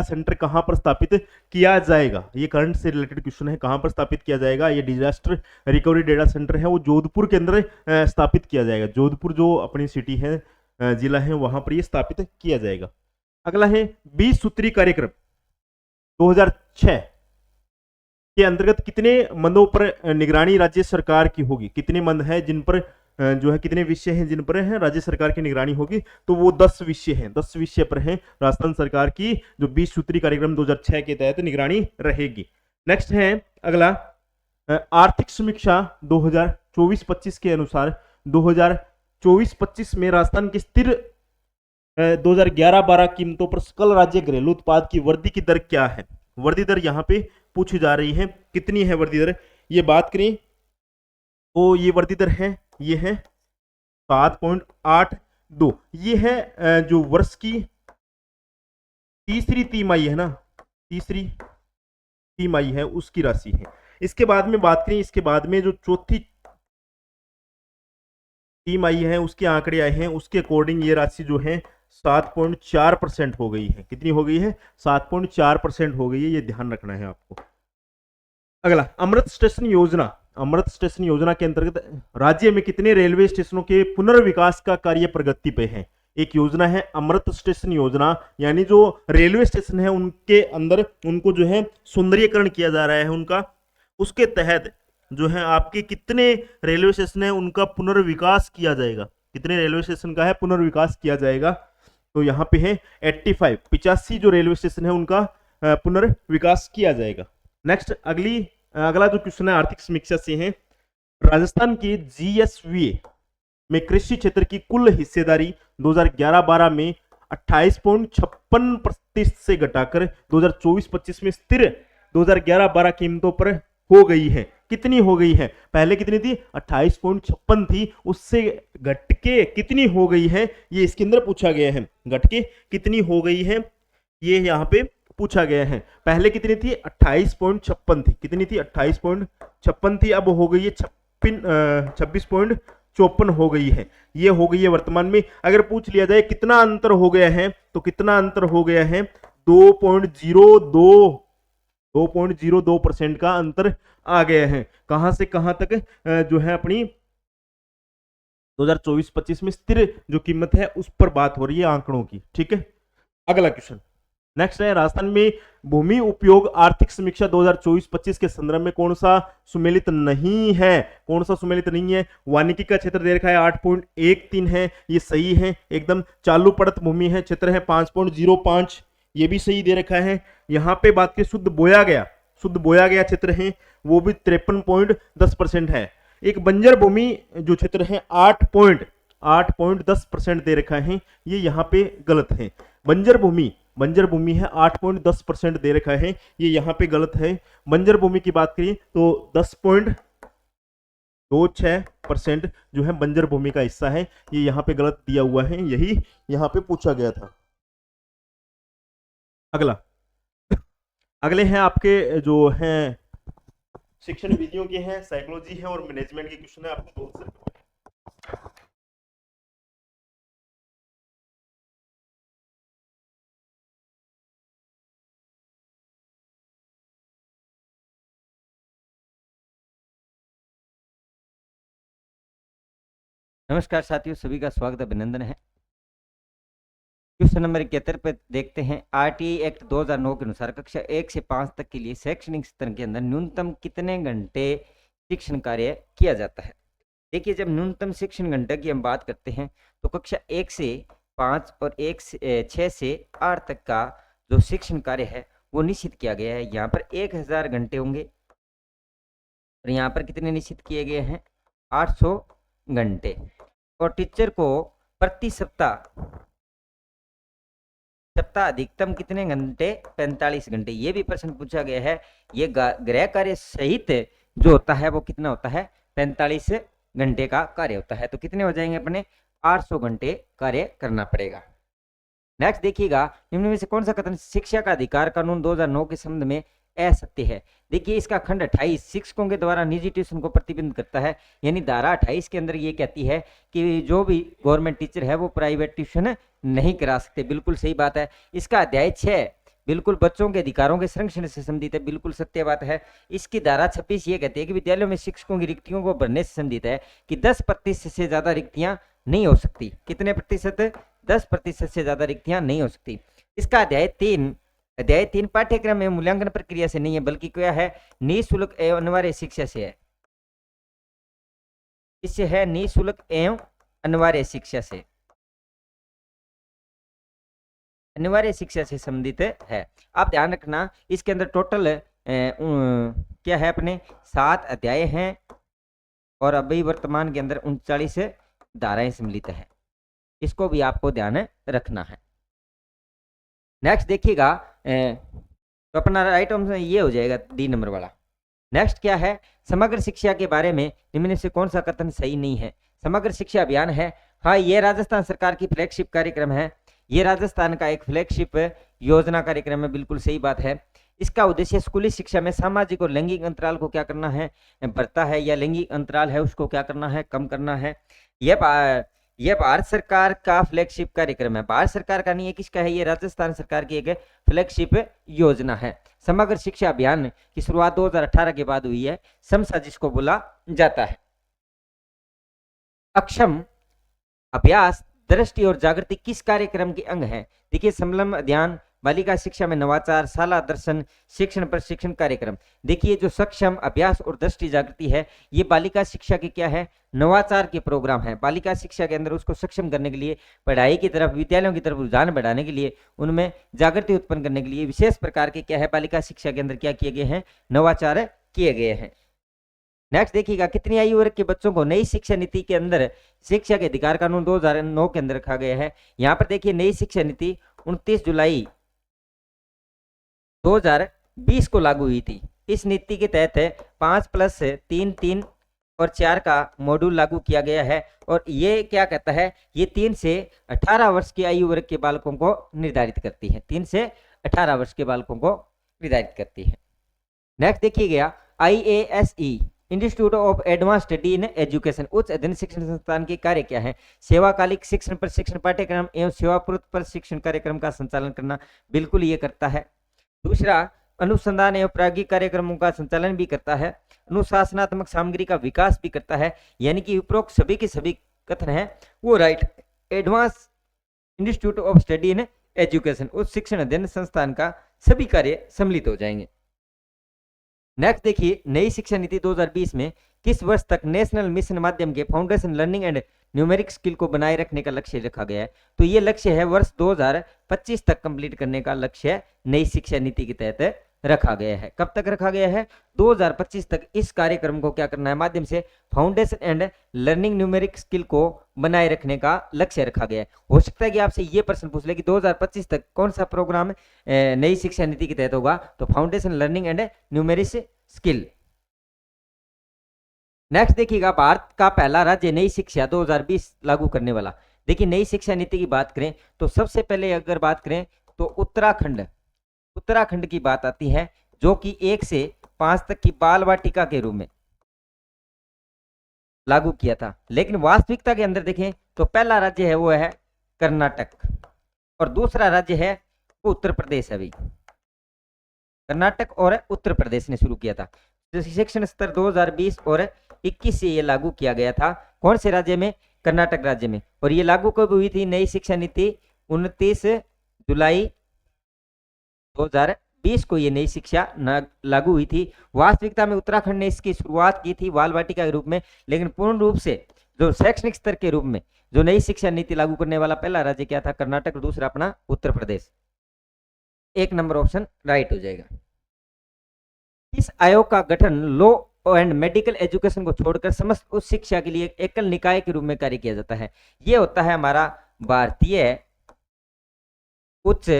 सेंटर कहां पर स्थापित किया जाएगा? ये करंट से रिलेटेड क्वेश्चन है, कहां पर स्थापित किया जाएगा? ये डिजास्टर रिकवरी डेटा सेंटर है वो जोधपुर के अंदर स्थापित किया जाएगा। जोधपुर जो अपनी सिटी है, जिला है, वहां पर ये स्थापित किया जाएगा। अगला है 20 सूत्री कार्यक्रम 2006 के अंतर्गत कितने मंदों पर निगरानी राज्य सरकार की होगी? कितने मंद है जिन पर जो है, कितने विषय हैं जिन पर है राज्य सरकार की निगरानी होगी? तो वो 10 विषय हैं, 10 विषय पर है राजस्थान सरकार की जो 20 सूत्री कार्यक्रम 2006 के तहत निगरानी रहेगी। नेक्स्ट है अगला, आर्थिक समीक्षा 2024-25 के अनुसार 2024-25 में राजस्थान की स्थिर 2011-12 कीमतों पर सकल राज्य घरेलू उत्पाद की वृद्धि की दर क्या है? वृद्धि दर यहाँ पे पूछी जा रही है, कितनी है वृद्धि दर? ये बात करें तो ये वृद्धि दर है, ये है 7.82। ये है जो वर्ष की तीसरी तिमाही है ना, तीसरी तिमाही है उसकी राशि है। इसके बाद में बात करें, इसके बाद में जो चौथी तिमाही है उसके आंकड़े आए हैं, उसके अकॉर्डिंग ये राशि जो है 7.4% हो गई है। कितनी हो गई है? 7.4% हो गई है, ये ध्यान रखना है आपको। अगला, अमृत स्टेशन योजना के अंतर्गत राज्य में कितने रेलवे स्टेशनों के पुनर्विकास का कार्य प्रगति पे है? एक योजना है अमृत स्टेशन योजना, यानी जो रेलवे स्टेशन है उनके अंदर उनको जो है सौंदर्यीकरण किया जा रहा है उनका, उसके तहत जो है आपके कितने रेलवे स्टेशन है उनका पुनर्विकास किया जाएगा? कितने रेलवे स्टेशन का है पुनर्विकास किया जाएगा? तो यहाँ पे है 85 जो रेलवे स्टेशन है उनका पुनर्विकास किया जाएगा। नेक्स्ट अगला जो क्वेश्चन है आर्थिक समीक्षा से है, राजस्थान के जीएसवीए में कृषि क्षेत्र की कुल हिस्सेदारी 2011-12 में 28.56% से घटाकर 2024-25 में स्थिर 2011-12 कीमतों पर हो गई है। कितनी हो गई है? पहले कितनी थी? 28.56 थी, उससे घटके कितनी हो गई है ये इसके अंदर पूछा गया है। घटके कितनी हो गई है ये यहाँ पे पूछा गया है। पहले कितनी थी? 28.56 थी। कितनी थी? 28.56 थी, अब हो गई है 26.54 हो गई है। ये हो गई है वर्तमान में। अगर पूछ लिया जाए कितना अंतर हो गया है, तो कितना अंतर हो गया है? 2.02% का अंतर आ गया है। कहां से कहां तक? जो है अपनी 2024-25 में स्थिर जो कीमत है उस पर बात हो रही है आंकड़ों की, ठीक है। अगला क्वेश्चन नेक्स्ट है, राजस्थान में भूमि उपयोग आर्थिक समीक्षा 2024-25 के संदर्भ में कौन सा सुमेलित नहीं है? कौन सा सुमेलित नहीं है? वानिकी का क्षेत्र दे रखा है 8.13 है, ये सही है एकदम। चालू पड़त भूमि है, क्षेत्र है 5.05, ये भी सही दे रखा है। यहाँ पे बात की शुद्ध बोया गया क्षेत्र है वो भी 53.10% है। एक बंजर भूमि जो क्षेत्र है 8.10% दे रखा है, ये यहाँ पे गलत है। बंजर भूमि है 8.10% दे रखा है, ये यहाँ पे गलत है। बंजर भूमि की बात करें तो 10.26% जो है बंजर भूमि का हिस्सा है, ये यहाँ पे गलत दिया हुआ है, यही यहाँ पे पूछा गया था। अगले हैं आपके जो हैं शिक्षण विधियों के हैं, साइकोलॉजी है और मैनेजमेंट के क्वेश्चन है आपको दो से। नमस्कार साथियों, सभी का स्वागत अभिनंदन है। क्वेश्चन नंबर 71 पे देखते हैं। आरटीई एक्ट 2009 के अनुसार कक्षा 1 से 5 तक के लिए शैक्षणिक सत्र के अंदर न्यूनतम कितने घंटे शिक्षण कार्य किया जाता है? देखिए, जब न्यूनतम शिक्षण घंटे की हम बात करते हैं तो कक्षा 1 से 5 और 6 से 8 तक का जो शिक्षण कार्य है वो निश्चित किया गया है। यहाँ पर 1000 घंटे होंगे और यहाँ पर कितने निश्चित किए गए हैं? 800 घंटे। और टीचर को प्रति सप्ताह अधिकतम कितने घंटे? 45 घंटे। ये भी प्रश्न पूछा गया है। ये गृह कार्य सहित जो होता है वो कितना होता है? 45 घंटे का कार्य होता है। तो कितने हो जाएंगे अपने? 800 घंटे कार्य करना पड़ेगा। नेक्स्ट देखिएगा, निम्न में से कौन सा कथन शिक्षा का अधिकार कानून 2009 के संबंध में असत्य है? देखिए, इसका खंड 28 शिक्षकों के द्वारा निजी ट्यूशन को प्रतिबंध करता है। यानी धारा 28 के अंदर ये कहती है कि जो भी गवर्नमेंट टीचर है वो प्राइवेट ट्यूशन नहीं करा सकते। बिल्कुल सही बात है। इसका अध्याय 6 बिल्कुल बच्चों के अधिकारों के संरक्षण से संबंधित है। बिल्कुल सत्य बात है। इसकी धारा 26 ये कहती है कि विद्यालयों में शिक्षकों की रिक्तियों को भरने से संबंधित है कि 10% से ज्यादा रिक्तियां नहीं हो सकती। कितने प्रतिशत? 10% से ज्यादा रिक्तियां नहीं हो सकती। इसका अध्याय 3 पाठ्यक्रम एवं मूल्यांकन प्रक्रिया से नहीं है, बल्कि क्या है? निःशुल्क एवं अनिवार्य शिक्षा से है। इससे है निःशुल्क एवं अनिवार्य शिक्षा से, अनिवार्य शिक्षा से संबंधित है। आप ध्यान रखना, इसके अंदर टोटल क्या है अपने? 7 अध्याय हैं और अभी वर्तमान के अंदर 39 धाराएं सम्मिलित है। इसको भी आपको ध्यान रखना है। नेक्स्ट देखिएगा, तो अपना राइट आंसर ये हो जाएगा डी नंबर वाला। नेक्स्ट क्या है? समग्र शिक्षा के बारे में निम्न में से कौन सा कथन सही नहीं है? समग्र शिक्षा अभियान है, हाँ, ये राजस्थान सरकार की फ्लैगशिप कार्यक्रम है। ये राजस्थान का एक फ्लैगशिप योजना कार्यक्रम है। बिल्कुल सही बात है। इसका उद्देश्य स्कूली शिक्षा में सामाजिक और लैंगिक अंतराल को क्या करना है? बढ़ता है, या लैंगिक अंतराल है उसको क्या करना है? कम करना है। यह भारत सरकार का फ्लैगशिप कार्यक्रम है। भारत सरकार का नहीं है, किसका है? ये राजस्थान सरकार की एक फ्लैगशिप योजना है। समग्र शिक्षा अभियान की शुरुआत 2018 के बाद हुई है। समसा जिसको बोला जाता है। अक्षम अभ्यास दृष्टि और जागृति किस कार्यक्रम के अंग है? देखिए, समलम अध्ययन, बालिका शिक्षा में नवाचार, शाला दर्शन, शिक्षण प्रशिक्षण कार्यक्रम। देखिए, जो सक्षम अभ्यास और दृष्टि जागृति है ये बालिका शिक्षा के क्या है? नवाचार के प्रोग्राम है। बालिका शिक्षा के अंदर उसको सक्षम करने के लिए, पढ़ाई की तरफ, विद्यालयों की तरफ रुझान बढ़ाने के लिए, उनमें जागृति उत्पन्न करने के लिए विशेष प्रकार के क्या है? बालिका शिक्षा के अंदर क्या किए गए हैं? नवाचार किए गए हैं। नेक्स्ट देखिएगा, कितनी आयु वर्ग के बच्चों को नई शिक्षा नीति के अंदर शिक्षा के अधिकार कानून 2009 के अंदर रखा गया है? यहाँ पर देखिए, नई शिक्षा नीति 29 जुलाई 2020 को लागू हुई थी। इस नीति के तहत 5+3 और 4 का मॉड्यूल लागू किया गया है। और ये क्या कहता है? ये 3 से 18 वर्ष की आयु वर्ग के बालकों को निर्धारित करती है। 3 से 18 वर्ष के बालकों को निर्धारित करती है। नेक्स्ट देखिएगा, IASE institute of advance study in education, उच्च अध्ययन शिक्षण संस्थान के कार्य क्या है? सेवाकालिक शिक्षण प्रशिक्षण पाठ्यक्रम एवं सेवापूर्व प्रशिक्षण कार्यक्रम का संचालन करना। बिल्कुल ये करता है। दूसरा, अनुसंधान एवं प्रायोगिक कार्यक्रमों का संचालन भी करता है। अनुशासनात्मक सामग्री का विकास भी करता है। यानी कि उपरोक्त सभी के सभी कथन है वो right. Advance institute of study in education, उच्च शिक्षण अध्ययन संस्थान का सभी कार्य सम्मिलित हो जाएंगे। नेक्स्ट देखिए, नई शिक्षा नीति 2020 में किस वर्ष तक नेशनल मिशन माध्यम के foundation learning and numeric skill को बनाए रखने का लक्ष्य रखा गया है? तो ये लक्ष्य है वर्ष 2025 तक कंप्लीट करने का लक्ष्य नई शिक्षा नीति के तहत रखा गया है। कब तक रखा गया है? 2025 तक इस कार्यक्रम को क्या करना है, माध्यम से foundation and learning numeric skill को बनाए रखने का लक्ष्य रखा गया है। हो सकता है कि आपसे ये प्रश्न पूछ ले कि 2025 तक कौन सा प्रोग्राम नई शिक्षा नीति के तहत होगा? तो foundation learning and numeric skill. Next देखिएगा, भारत का पहला राज्य नई शिक्षा 2020 लागू करने वाला। देखिए, नई शिक्षा नीति की बात करें तो सबसे पहले अगर बात करें तो उत्तराखंड की बात आती है, जो कि 1 से 5 तक की बाल वाटिका के रूप में लागू किया था। लेकिन वास्तविकता के अंदर देखें तो पहला राज्य है वो है कर्नाटक, और दूसरा राज्य है वो उत्तर प्रदेश है। भाई कर्नाटक और उत्तर प्रदेश ने शुरू किया था। शिक्षण स्तर 2020 और 21 से ये लागू किया गया था। कौन से राज्य में? कर्नाटक राज्य में। और ये लागू कब हुई थी नई शिक्षा नीति? 29 जुलाई 2020 को ये नई शिक्षा लागू हुई थी। वास्तविकता में उत्तराखंड ने इसकी शुरुआत की थी बाल वाटिका के रूप में, लेकिन पूर्ण रूप से जो शैक्षणिक स्तर के रूप में जो नई शिक्षा नीति लागू करने वाला पहला राज्य क्या था? कर्नाटक, दूसरा अपना Uttar Pradesh. 1 number option right हो जाएगा। इस आयोग का गठन लॉ एंड मेडिकल एजुकेशन को छोड़कर समस्त उच्च शिक्षा के लिए एक एकल निकाय के रूप में कार्य किया जाता है। यह होता है हमारा भारतीय उच्च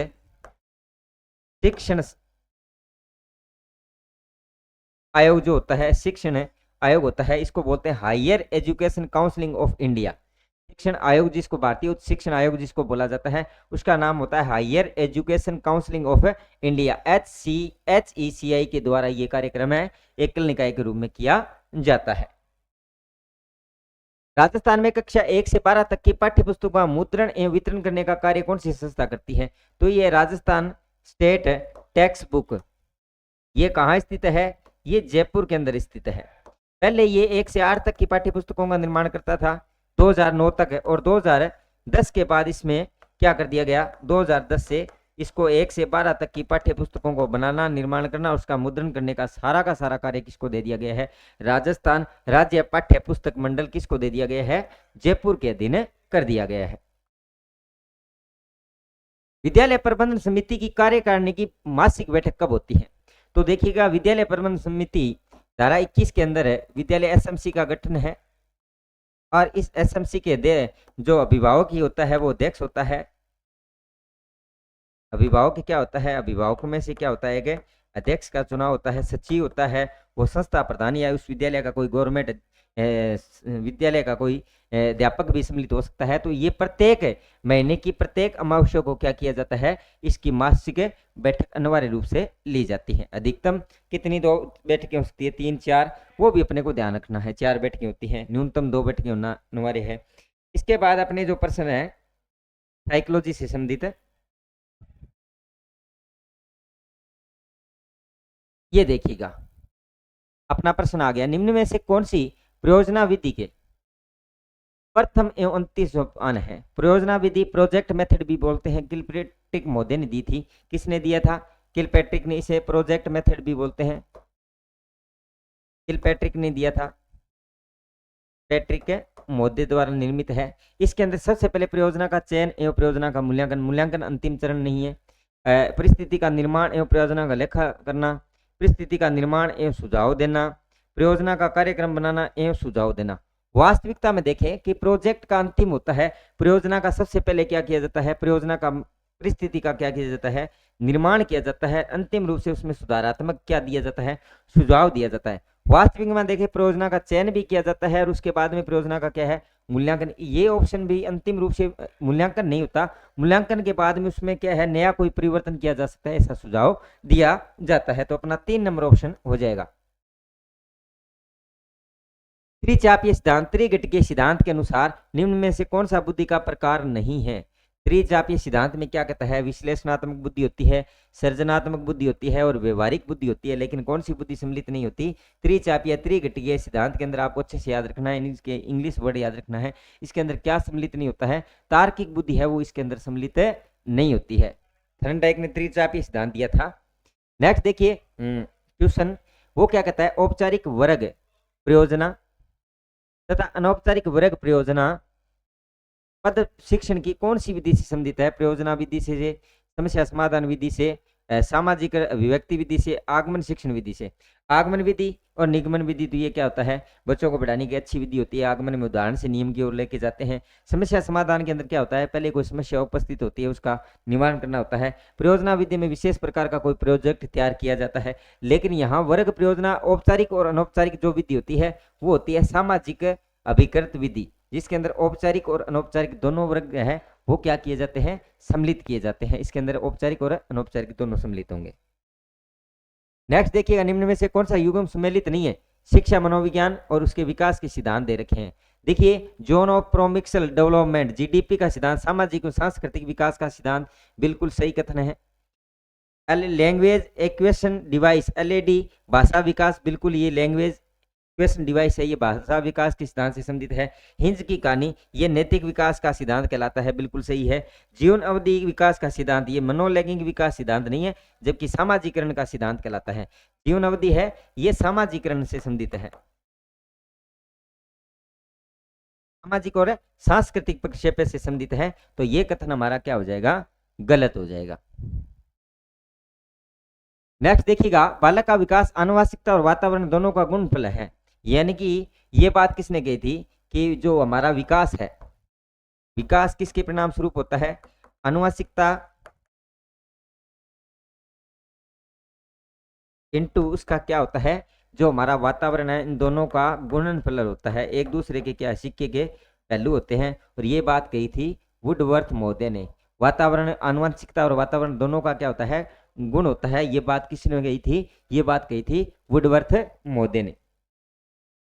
शिक्षण आयोग जो होता है, शिक्षण आयोग होता है, इसको बोलते हैं higher education counselling of India. शिक्षण आयोग जिसको भारतीय उच्च शिक्षण आयोग जिसको बोला जाता है, उसका नाम होता है higher education counselling of India, HECI के द्वारा ये कार्यक्रम है एकल निकाय के रूप में किया जाता है। राजस्थान में कक्षा 1 से 12 तक की पाठ्य पुस्तकों का मुद्रण एवं वितरण करने का कार्य कौन सी संस्था करती है? तो ये राजस्थान स्टेट टेक्स्ट बुक। ये कहाँ स्थित है? ये जयपुर के अंदर स्थित है। पहले ये 1 से 8 तक की पाठ्य पुस्तकों का निर्माण करता था 2009 तक, और 2010 के बाद इसमें क्या कर दिया गया? 2010 से इसको 1 से 12 तक की पाठ्य पुस्तकों को बनाना, निर्माण करना, उसका मुद्रण करने का सारा कार्य किसको दे दिया गया है? राजस्थान राज्य पाठ्य पुस्तक मंडल किसको दे दिया गया है? जयपुर के अधीन कर दिया गया है। विद्यालय प्रबंधन समिति की कार्यकारिणी की मासिक बैठक कब होती है? तो देखिएगा, विद्यालय प्रबंधन समिति धारा 21 के अंदर है, विद्यालय SMC का गठन है, और इस SMC के जो अभिभावक ही होता है वो अध्यक्ष होता है। अभिभावक क्या होता है? अभिभावकों में से क्या होता है कि अध्यक्ष का चुनाव होता है, सचिव होता है वो संस्था प्रधान, या उस विद्यालय का कोई गवर्नमेंट विद्यालय का कोई अध्यापक भी सम्मिलित हो सकता है। तो ये प्रत्येक महीने की प्रत्येक अमावस्या को क्या किया जाता है? इसकी मासिक बैठक अनिवार्य रूप से ली जाती है। अधिकतम कितनी 2 बैठकें हो सकती है? 3, 4, वो भी अपने को ध्यान रखना है। 4 बैठकें होती हैं, न्यूनतम 2 बैठकें होना अनिवार्य है। इसके बाद अपने जो प्रश्न है साइकोलॉजी से संबंधित है, ये देखिएगा अपना प्रश्न आ गया। निम्न में से कौन सी परियोजना विधि के प्रथम एवं अंतिम सोपान है? परियोजना विधि प्रोजेक्ट मेथड भी बोलते हैं, किलपैट्रिक मोदी ने दी थी। किसने दिया था? किलपैट्रिक ने। इसे प्रोजेक्ट मेथड भी बोलते हैं, किलपैट्रिक ने दिया था। पैट्रिक मोदी द्वारा निर्मित है। इसके अंदर सबसे पहले परियोजना का चयन एवं परियोजना का मूल्यांकन अंतिम चरण नहीं है। परिस्थिति का निर्माण एवं परियोजना का लेखा करना, परिस्थिति का निर्माण एवं सुझाव देना, परियोजना का कार्यक्रम बनाना एवं सुझाव देना। वास्तविकता में देखें कि प्रोजेक्ट का अंतिम होता है, परियोजना का सबसे पहले क्या किया जाता है? परियोजना का परिस्थिति का क्या किया जाता है? निर्माण किया जाता है। अंतिम रूप से उसमें सुधारात्मक क्या दिया जाता है? सुझाव दिया जाता है। वास्तविक में देखें परियोजना का चयन भी किया जाता है और उसके बाद में परियोजना का क्या है? मूल्यांकन। ये ऑप्शन भी अंतिम रूप से मूल्यांकन नहीं होता, मूल्यांकन के बाद में उसमें क्या है? नया कोई परिवर्तन किया जा सकता है, ऐसा सुझाव दिया जाता है। तो अपना 3 नंबर ऑप्शन हो जाएगा। त्रिचापीय सिद्धांत त्रिघटकीय सिद्धांत के अनुसार निम्न में से कौन सा बुद्धि का प्रकार नहीं है? त्रिचापीय सिद्धांत में क्या कहता है? विश्लेषणात्मक बुद्धि होती है, सृजनात्मक बुद्धि होती है और व्यवहारिक बुद्धि होती है, लेकिन कौन सी बुद्धि सम्मिलित नहीं होती? त्रिचापीय त्रिघटकीय सिद्धांत के अंदर आपको अच्छे से याद रखना है, इसके इंग्लिश वर्ड याद रखना है। इसके अंदर क्या सम्मिलित नहीं होता है? तार्किक बुद्धि है वो इसके अंदर सम्मिलित नहीं होती है। थर्नडाइक ने त्रिचापी सिद्धांत दिया था। नेक्स्ट देखिए ट्यूशन, वो क्या कहता है, औपचारिक वर्ग प्रयोजना तथा अनौपचारिक वर्ग प्रयोजना पद शिक्षण की कौन सी विधि से संबंधित है? प्रयोजना विधि से, समस्या समाधान विधि से, सामाजिक अभिव्यक्ति विधि से, आगमन शिक्षण विधि से। आगमन विधि और निगमन विधि, तो ये क्या होता है, बच्चों को पढ़ाने की अच्छी विधि होती है। आगमन में उदाहरण से नियम की ओर लेके जाते हैं। समस्या समाधान के अंदर क्या होता है, पहले कोई समस्या उपस्थित होती है, उसका निवारण करना होता है। प्रयोजना विधि में विशेष प्रकार का कोई प्रोजेक्ट तैयार किया जाता है। लेकिन यहाँ वर्ग प्रयोजना औपचारिक और अनौपचारिक जो विधि होती है वो होती है सामाजिक अभिकृत विधि, जिसके अंदर औपचारिक और अनौपचारिक दोनों वर्ग है वो क्या किए जाते हैं, सम्मिलित किए जाते हैं। इसके अंदर औपचारिक और अनौपचारिक दोनों सम्मिलित होंगे। नेक्स्ट देखिएगा, निम्न में से कौन सा युग्म सम्मिलित नहीं है? शिक्षा मनोविज्ञान और उसके विकास के सिद्धांत दे रखे हैं। देखिए जोन ऑफ प्रोमिक्सल डेवलपमेंट, जीडीपी का सिद्धांत, सामाजिक और सांस्कृतिक विकास का सिद्धांत, बिल्कुल सही कथन है। लैंग्वेज एक्वेशन डिवाइस, एलएडी भाषा विकास, बिल्कुल ये लैंग्वेज क्वेश्चन डिवाइस है, ये भाषा विकास के सिद्धांत से संबंधित है। हिंज की कहानी, ये नैतिक विकास का सिद्धांत कहलाता है, बिल्कुल सही है। जीवन अवधि विकास का सिद्धांत, ये मनोलैंगिक विकास सिद्धांत नहीं है, जबकि सामाजिकरण का सिद्धांत कहलाता है। जीवन अवधि है, ये सामाजिकरण से संबंधित है, सामाजिक और सांस्कृतिक प्रक्षेप से संबंधित है। तो ये कथन हमारा क्या हो जाएगा, गलत हो जाएगा। नेक्स्ट देखिएगा, बालक का विकास आनुवांशिकता और वातावरण दोनों का गुणफल है। यानी कि ये बात किसने कही थी कि जो हमारा विकास है, विकास किसके परिणाम स्वरूप होता है, आनुवांशिकता इनटू उसका क्या होता है, जो हमारा वातावरण है, इन दोनों का गुणनफल होता है। एक दूसरे के क्या सिक्के के पहलू होते हैं। और ये बात कही थी वुडवर्थ महोदय ने। वातावरण, आनुवंशिकता और वातावरण दोनों का क्या होता है, गुण होता है। ये बात किसने कही थी, ये बात कही थी वुडवर्थ महोदय ने।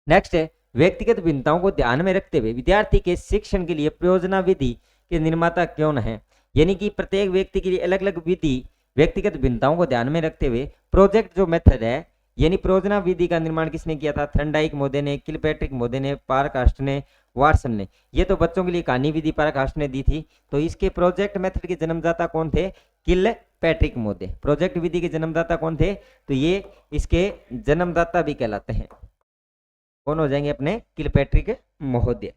नेक्स्ट है, व्यक्तिगत भिन्नताओं को ध्यान में रखते हुए विद्यार्थी के शिक्षण के लिए प्रयोजना विधि के निर्माता कौन है? यानी कि प्रत्येक व्यक्ति के लिए अलग अलग विधि, व्यक्तिगत भिन्नताओं को ध्यान में रखते हुए प्रोजेक्ट जो मेथड है, यानी प्रयोजना विधि का निर्माण किसने किया था? थर्नडाइक महोदय ने, किलपैट्रिक महोदय ने, पारकास्ट ने, वाटसन ने। ये तो बच्चों के लिए कहानी विधि पारकास्ट ने दी थी। तो इसके प्रोजेक्ट मेथड के जन्मदाता कौन थे? किलपैट्रिक महोदय। प्रोजेक्ट विधि के जन्मदाता कौन थे? तो ये इसके जन्मदाता भी कहलाते हैं। कौन हो जाएंगे अपने? किलपैट्रिक महोदय।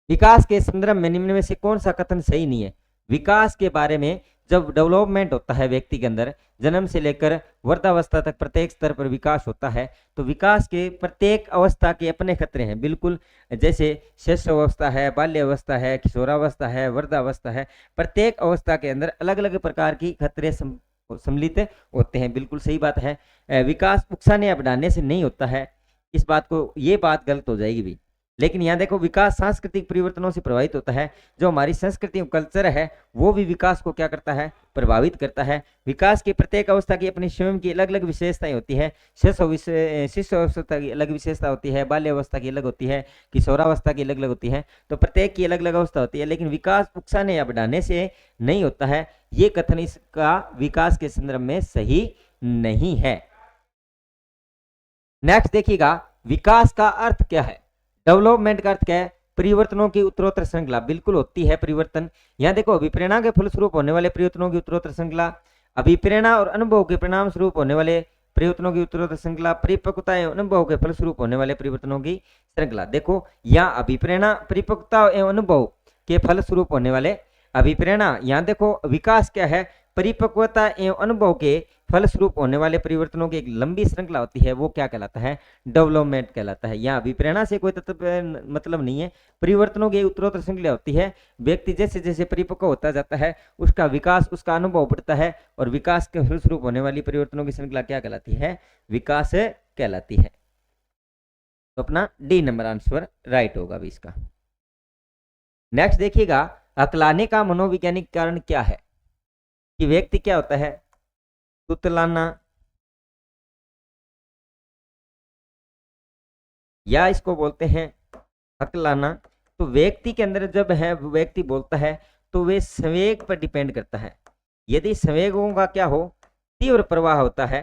विकास के संदर्भ में निम्न में से कौन सा कथन सही नहीं है? विकास के बारे में जब डेवलपमेंट होता है व्यक्ति के अंदर, जन्म से लेकर वृद्धावस्था तक प्रत्येक स्तर पर विकास होता है, तो विकास के प्रत्येक अवस्था के अपने खतरे हैं। बिल्कुल जैसे शिशुअवस्था है, बाल्यावस्था है, किशोरावस्था है, वृद्धावस्था है, प्रत्येक अवस्था के अंदर अलग अलग प्रकार की खतरे सम्मिलित होते हैं। बिल्कुल सही बात है। विकास उकसाने या बढ़ाने से नहीं होता है, इस बात को, ये बात गलत हो जाएगी भी। लेकिन यहाँ देखो, विकास सांस्कृतिक परिवर्तनों से प्रभावित होता है। जो हमारी संस्कृति कल्चर है वो भी विकास को क्या करता है? प्रभावित करता है। विकास की प्रत्येक अवस्था की अपनी स्वयं की अलग अलग विशेषताएं होती है। शिशु अवस्था की अलग विशेषता होती है, बाल्यावस्था की अलग होती है, किशोरावस्था की अलग अलग होती है। तो प्रत्येक की अलग अलग अवस्था होती है। लेकिन विकास उकसाने या बढ़ाने से नहीं होता है, ये कथन इसका विकास के संदर्भ में सही नहीं है। नेक्स्ट देखिएगा, विकास का अर्थ क्या है? डेवलपमेंट का अर्थ क्या है? परिवर्तनों की उत्तरोत्तर श्रृंखला। बिल्कुल होती है परिवर्तन। यहाँ देखो, अभिप्रेरणा के फलस्वरूप होने वाले परिवर्तनों की उत्तरोत्तर श्रृंखला, अभिप्रेरणा और अनुभव के परिणाम स्वरूप होने वाले परिवर्तनों की उत्तरोत्तर श्रृंखला, परिपक्वता एवं अनुभव के फलस्वरूप होने वाले परिवर्तनों की श्रृंखला। देखो, यहाँ अभिप्रेरणा, परिपक्वता एवं अनुभव के फलस्वरूप होने वाले अभिप्रेरणा। यहाँ देखो, विकास क्या है? परिपक्वता एवं अनुभव के फलस्वरूप होने वाले परिवर्तनों की एक लंबी श्रृंखला होती है, वो क्या कहलाता है? डेवलपमेंट कहलाता है। यहाँ अभिप्रेरणा से कोई तत्व मतलब नहीं है, परिवर्तनों की उत्तरोत्तर श्रृंखला होती है। व्यक्ति जैसे जैसे परिपक्व होता जाता है, उसका विकास, उसका अनुभव बढ़ता है, और विकास के फलस्वरूप होने वाली परिवर्तनों की श्रृंखला क्या कहलाती है? विकास कहलाती है। तो अपना डी नंबर आंसर राइट होगा भी इसका। नेक्स्ट देखिएगा, अकलाने का मनोवैज्ञानिक कारण क्या है? कि व्यक्ति क्या होता है? तुतलाना, या इसको बोलते हैं अकलाना। तो व्यक्ति के अंदर जब है व्यक्ति बोलता है तो वे संवेग पर डिपेंड करता है। यदि संवेगों का क्या हो? तीव्र प्रवाह होता है,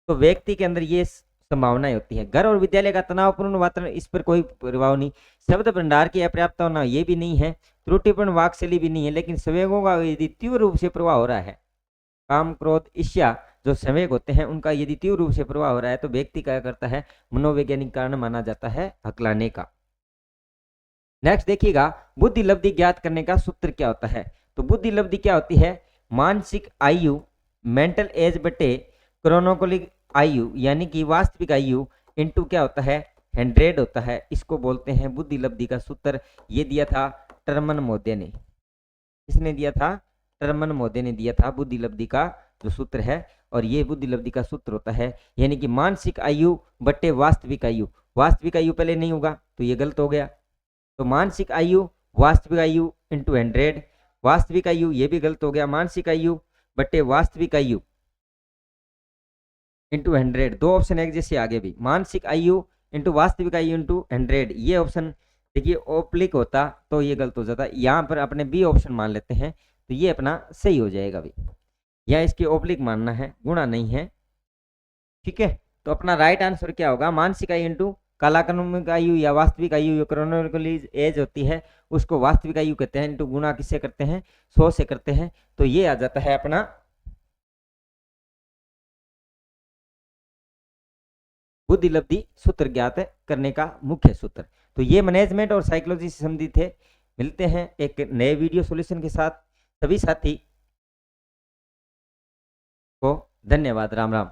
तो व्यक्ति के अंदर ये संभावनाएं होती हैं। घर और विद्यालय का तनावपूर्ण वातावरण, इस पर कोई प्रभाव नहीं। शब्द भंडार की अपर्याप्तता होना, ये भी नहीं है। त्रुटिपूर्ण वाक्शैली भी नहीं है, लेकिन संवेगों का यदि तीव्र रूप से प्रभाव हो रहा है, काम क्रोध ईर्ष्या जो संवेग होते हैं उनका यदि तीव्र रूप से प्रभाव हो रहा है, तो व्यक्ति क्या करता है, मनोवैज्ञानिक कारण माना जाता है हकलाने का। नेक्स्ट देखिएगा, बुद्धि लब्धि ज्ञात करने का सूत्र क्या होता है। तो बुद्धि लब्धि क्या होती है, मानसिक आयु, मेंटल एज बटे क्रोनोकोलिक आयु, यानी कि वास्तविक आयु इनटू क्या होता है, 100 होता है। इसको बोलते हैं बुद्धि लब्धि का सूत्र। ये दिया था टर्मन मोदे ने। किसने दिया था, टर्मन मोदे ने दिया था बुद्धि लब्धि का जो सूत्र है। और ये बुद्धि लब्धि का सूत्र होता है, यानी कि मानसिक आयु बटे वास्तविक आयु। वास्तविक आयु पहले नहीं होगा तो ये गलत हो गया, तो मानसिक आयु वास्तविक आयु इंटू 100। वास्तविक आयु ये भी गलत हो गया, मानसिक आयु बटे वास्तविक आयु इंटू 100। दो ऑप्शन एक जैसे आगे भी, मानसिक आयु इंटू वास्तविक आयु इंटू 100। ये ऑप्शन देखिए ओप्लिक होता तो ये गलत हो जाता। यहाँ पर अपने बी ऑप्शन मान लेते हैं तो ये अपना सही हो जाएगा भी। या इसके ओप्लिक मानना है, गुणा नहीं है, ठीक है। तो अपना राइट आंसर क्या होगा, मानसिक आयु इंटू कालाक्रमिक आयु या वास्तविक आयु, या क्रोनोलॉजिकल एज होती है उसको वास्तविक आयु कहते हैं, इंटू गुणा किससे करते हैं, 100 से करते हैं। तो ये आ जाता है अपना बुद्धि लब्धि सूत्र ज्ञात करने का मुख्य सूत्र। तो ये मैनेजमेंट और साइकोलॉजी से संबंधित है। मिलते हैं एक नए वीडियो सॉल्यूशन के साथ। सभी साथी को धन्यवाद। राम राम।